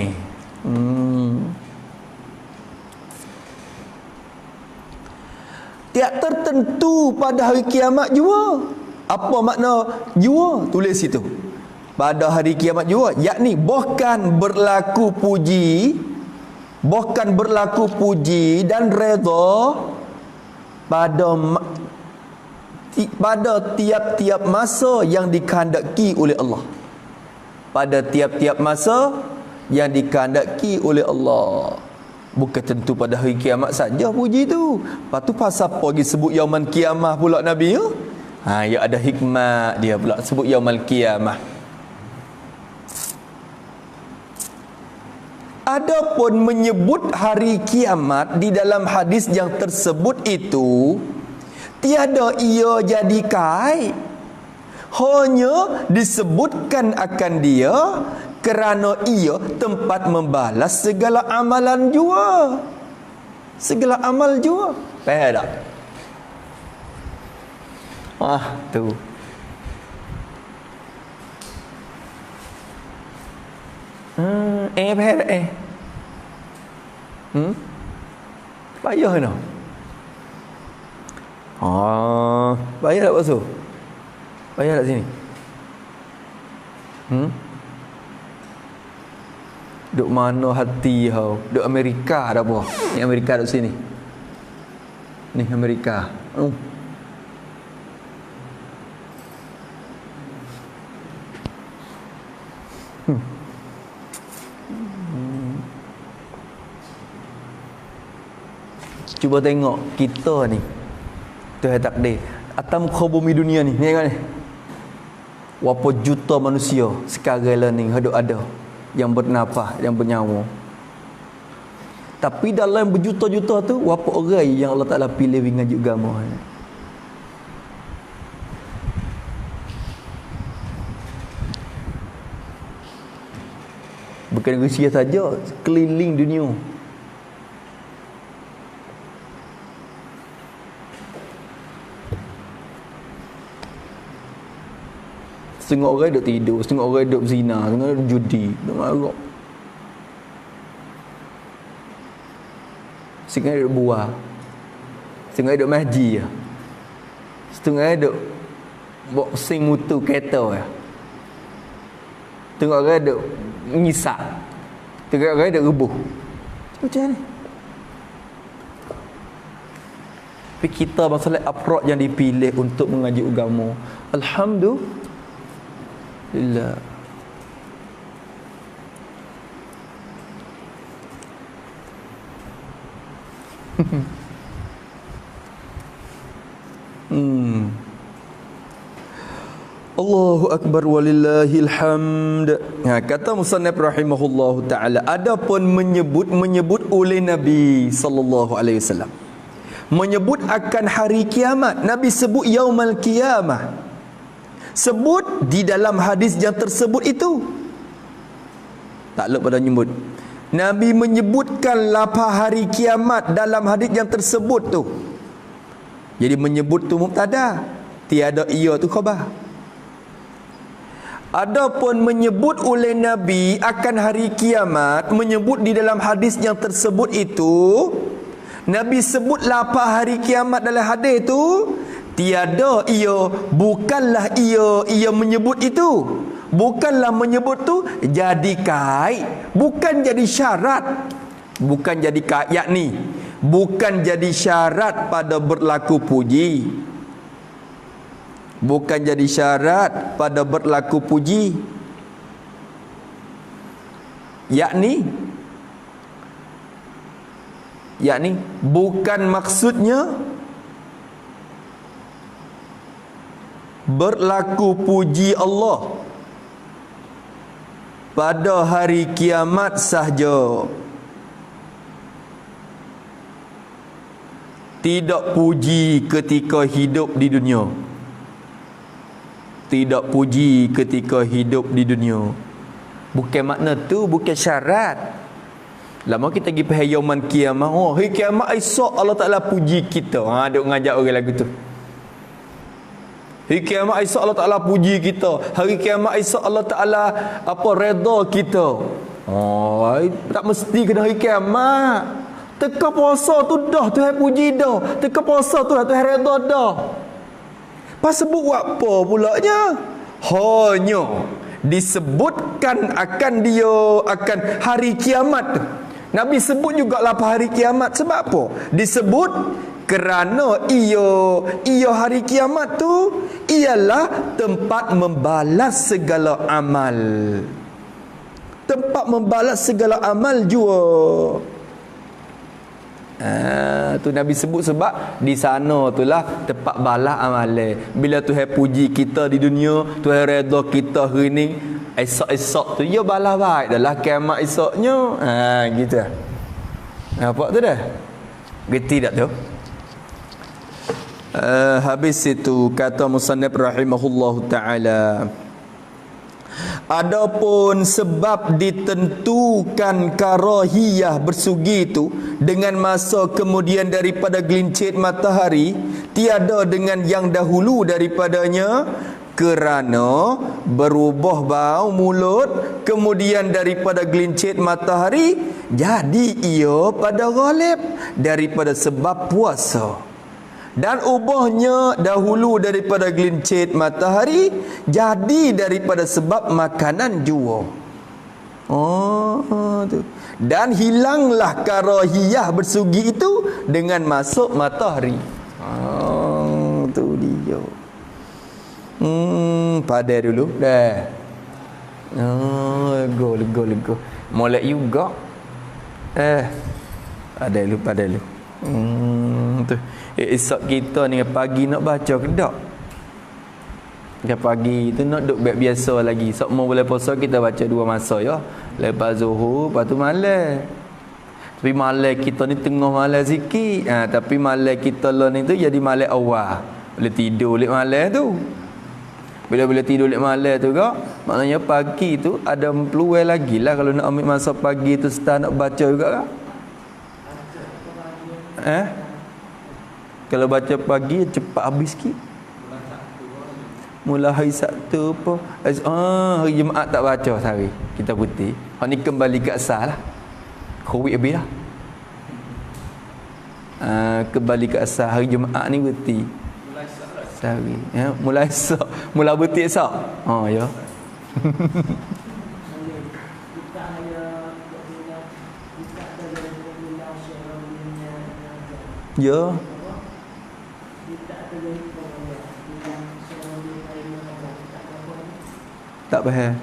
Tiap tertentu pada hari kiamat jua. Apa makna jua? Tulis situ. Pada hari kiamat jua, yakni bukan berlaku puji dan redha pada tiap-tiap masa yang dikehendaki oleh Allah. Pada tiap-tiap masa yang dikehendaki oleh Allah. Bukan tentu pada hari kiamat saja puji tu. Lepas tu pasal apa lagi sebut Yaumal Qiyamah pula Nabi ya? Ya ada hikmat dia pula sebut Yaumal Qiyamah. Adapun menyebut hari kiamat di dalam hadis yang tersebut itu tiada ia jadi kait. Hanya disebutkan akan dia kerana ia tempat membalas segala amalan jua. Segala amal jua. Faham tak? Tu. Faham tak? Payah no? Payah tak basuh? Payah tak sini? Duk mana hati kau? Duk Amerika dah apa? Ni Amerika duk sini. Ni Amerika. Cuba tengok kita ni. Tuhan takdir. Atas muka bumi dunia ni. Ni tengok ni. Berapa juta manusia sekarang ni ada yang bernafas, yang bernyawa. Tapi dalam berjuta-juta tu berapa orang yang Allah Ta'ala pilih mengaji agama ni? Bukan Rusia saja, keliling dunia. Setengah orang duduk tidur, setengah orang duduk berzina, setengah orang duduk judi, duduk marah. Setengah duduk buah, setengah duduk maji, setengah duduk boxing mutu kereta, setengah orang duduk mengisak, setengah orang duduk rebuh. Macam ni. Tapi kita masalah approach yang dipilih untuk mengaji agama, alhamdulillah. Allahu Akbar walillahil hamd. Kata musannif rahimahullahu taala, adapun menyebut oleh Nabi sallallahu alaihi wasallam, menyebut akan hari kiamat, Nabi sebut Yaumal Qiyamah. Sebut di dalam hadis yang tersebut itu. Tak lupa pada nyebut. Nabi menyebutkan lapar hari kiamat dalam hadis yang tersebut tu. Jadi menyebut tu mubtada, tiada ia tu khabar. Adapun menyebut oleh Nabi akan hari kiamat, menyebut di dalam hadis yang tersebut itu, Nabi sebut lapar hari kiamat dalam hadis itu, tiada ia, bukanlah ia menyebut itu. Bukanlah menyebut tu jadi kait, bukan jadi syarat. Bukan jadi kait, yakni bukan jadi syarat pada berlaku puji. Bukan jadi syarat pada berlaku puji. Yakni bukan maksudnya berlaku puji Allah pada hari kiamat sahaja. Tidak puji ketika hidup di dunia. Tidak puji ketika hidup di dunia. Bukan makna tu, bukan syarat. Lama kita pergi pada yaumul kiamah. Oh, hari kiamat esok Allah Ta'ala puji kita. Duk ngajak orang lagu tu. Hari kiamat esok Allah Ta'ala puji kita. Hari kiamat esok Allah Ta'ala redha kita. Tak mesti kena hari kiamat. Teka puasa tu dah Tuhan puji dah. Teka puasa tu dah Tuhan redha dah. Pas sebut apa pulanya? Hanya disebutkan akan hari kiamat. Nabi sebut jugalah hari kiamat. Sebab apa? Disebut kerana ia hari kiamat tu ialah tempat membalas segala amal. Tempat membalas segala amal jua. Tu Nabi sebut sebab di sana itulah tempat balas amalan. Bila Tuhan puji kita di dunia, Tuhan redha kita hari ni, esok-esok tu ya balas baik dalam kiamat esoknya. Gitu. Nampak tu dah? Gerti tak tu? Habis itu kata musannif rahimahullahu taala, adapun sebab ditentukan karahiyah bersugi itu dengan masa kemudian daripada gelincir matahari, tiada dengan yang dahulu daripadanya, kerana berubah bau mulut kemudian daripada gelincir matahari, jadi ia pada ghalib daripada sebab puasa. Dan ubahnya dahulu daripada gelincir matahari, jadi daripada sebab makanan jua. Tu. Dan hilanglah karahiyah bersugi itu dengan masuk matahari. Tu dia. Padai dulu dah. Lego. Molek juga. Padai dulu. Tu. Esok kita ni pagi nak baca ke tak? Dia pagi tu nak duduk biasa lagi. Semua boleh puasa kita baca 2 masa ya. Lepas zuhur, lepas tu malam. Tapi malam kita ni tengah malam sikit. Tapi malam kita lah ni tu jadi malam awal. Boleh tidur lek malam tu. Bila boleh tidur lek malam tu kak, maknanya pagi tu ada peluang lagi lah kalau nak ambil masa pagi tu start nak baca juga kak. Kalau baca pagi cepat habis sikit. Mula hari Sabtu apa? Hari Jumaat tak baca sehari. Kita putih. Hak ni kembali ke asal lah. Covid habis lah. Kembali ke asal hari Jumaat ni putih. Sehari. Mulai esok. Mula putih esok. Ya. Ya. Tak faham.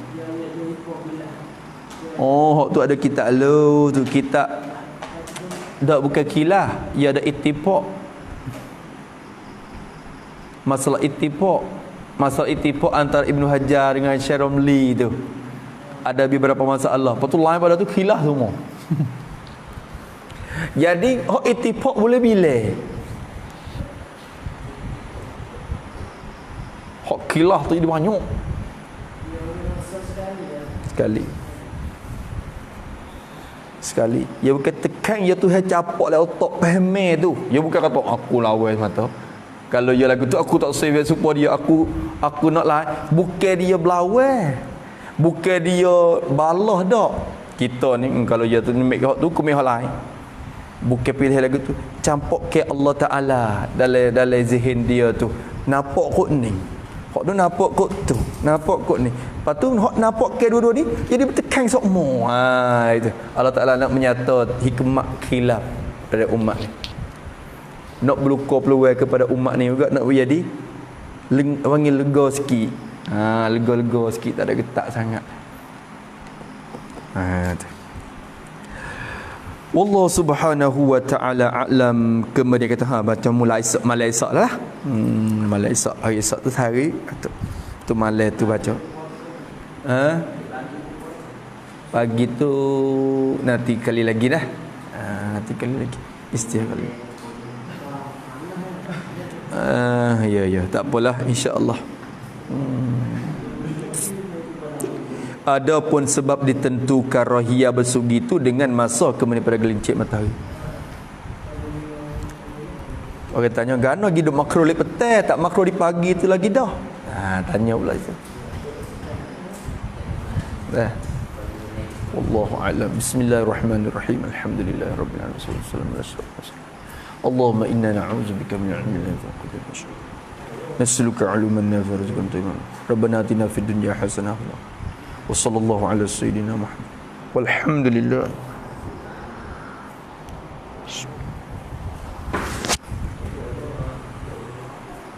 Hak tu ada kitab lu tu, kitab tak bukan kilah, ia ada ittifaq. Masalah ittifaq antara Ibnu Hajar dengan Syekh Romli tu ada beberapa masalah. Lepas tu lain pada tu kilah semua. Jadi hak ittifaq boleh pilih. Hak kilah tu dia banyak. Sekali. Dia bukan tekan dia tu capak lah otak pahame tu. Dia bukan kata aku lawan semata. Kalau dia lagu tu aku tak save supaya dia aku nak lawan. Bukan dia berlawan. Bukan dia balah dak. Kita ni kalau dia tu make hak tu kumih hak lain. Bukan pilih lagu tu. Campak ke Allah Taala dalam zihin dia tu. Nampak kot ni. Hak tu nampak kot tu. Nampak kot ni. Lepas tu hak nampak ke dua-dua ni jadi bertekan semua. Itu. Allah Taala nak menyata hikmat khilaf pada umat ni. Nak berluka peluang kepada umat ni juga nak jadi panggil lega sikit. Lega-lega sikit, tak ada getak sangat. Tu. Wallahu subhanahu wa ta'ala a'lam. Kemudian kata baca mulai esok malam esok lah. Malam esok, hari esok tu sehari tu malam tu baca. Pagi tu nanti kali lagi dah. Nanti kali lagi. Istighfar kali. Ya, tak apalah, insya-Allah. Adapun sebab ditentukan rahiyah bersugi itu dengan masa kemudian pada gelincir matahari. Orang tanya, gana hidup makruh di petang, tak makruh di pagi tu lagi dah. Tanya pula itu. Wallahu a'lam. Bismillahirrahmanirrahim. Alhamdulillahirabbil alamin. Wassalamu ala rasulillah. Allahumma inna na'udzubika min 'ilmin la yanfa'u wa min nas'aluka 'ilman nafi'an wa rizqan tayyiban. Rabbana atina fid dunya hasanah wa sallallahu ala sayyidina Muhammad. Walhamdulillah.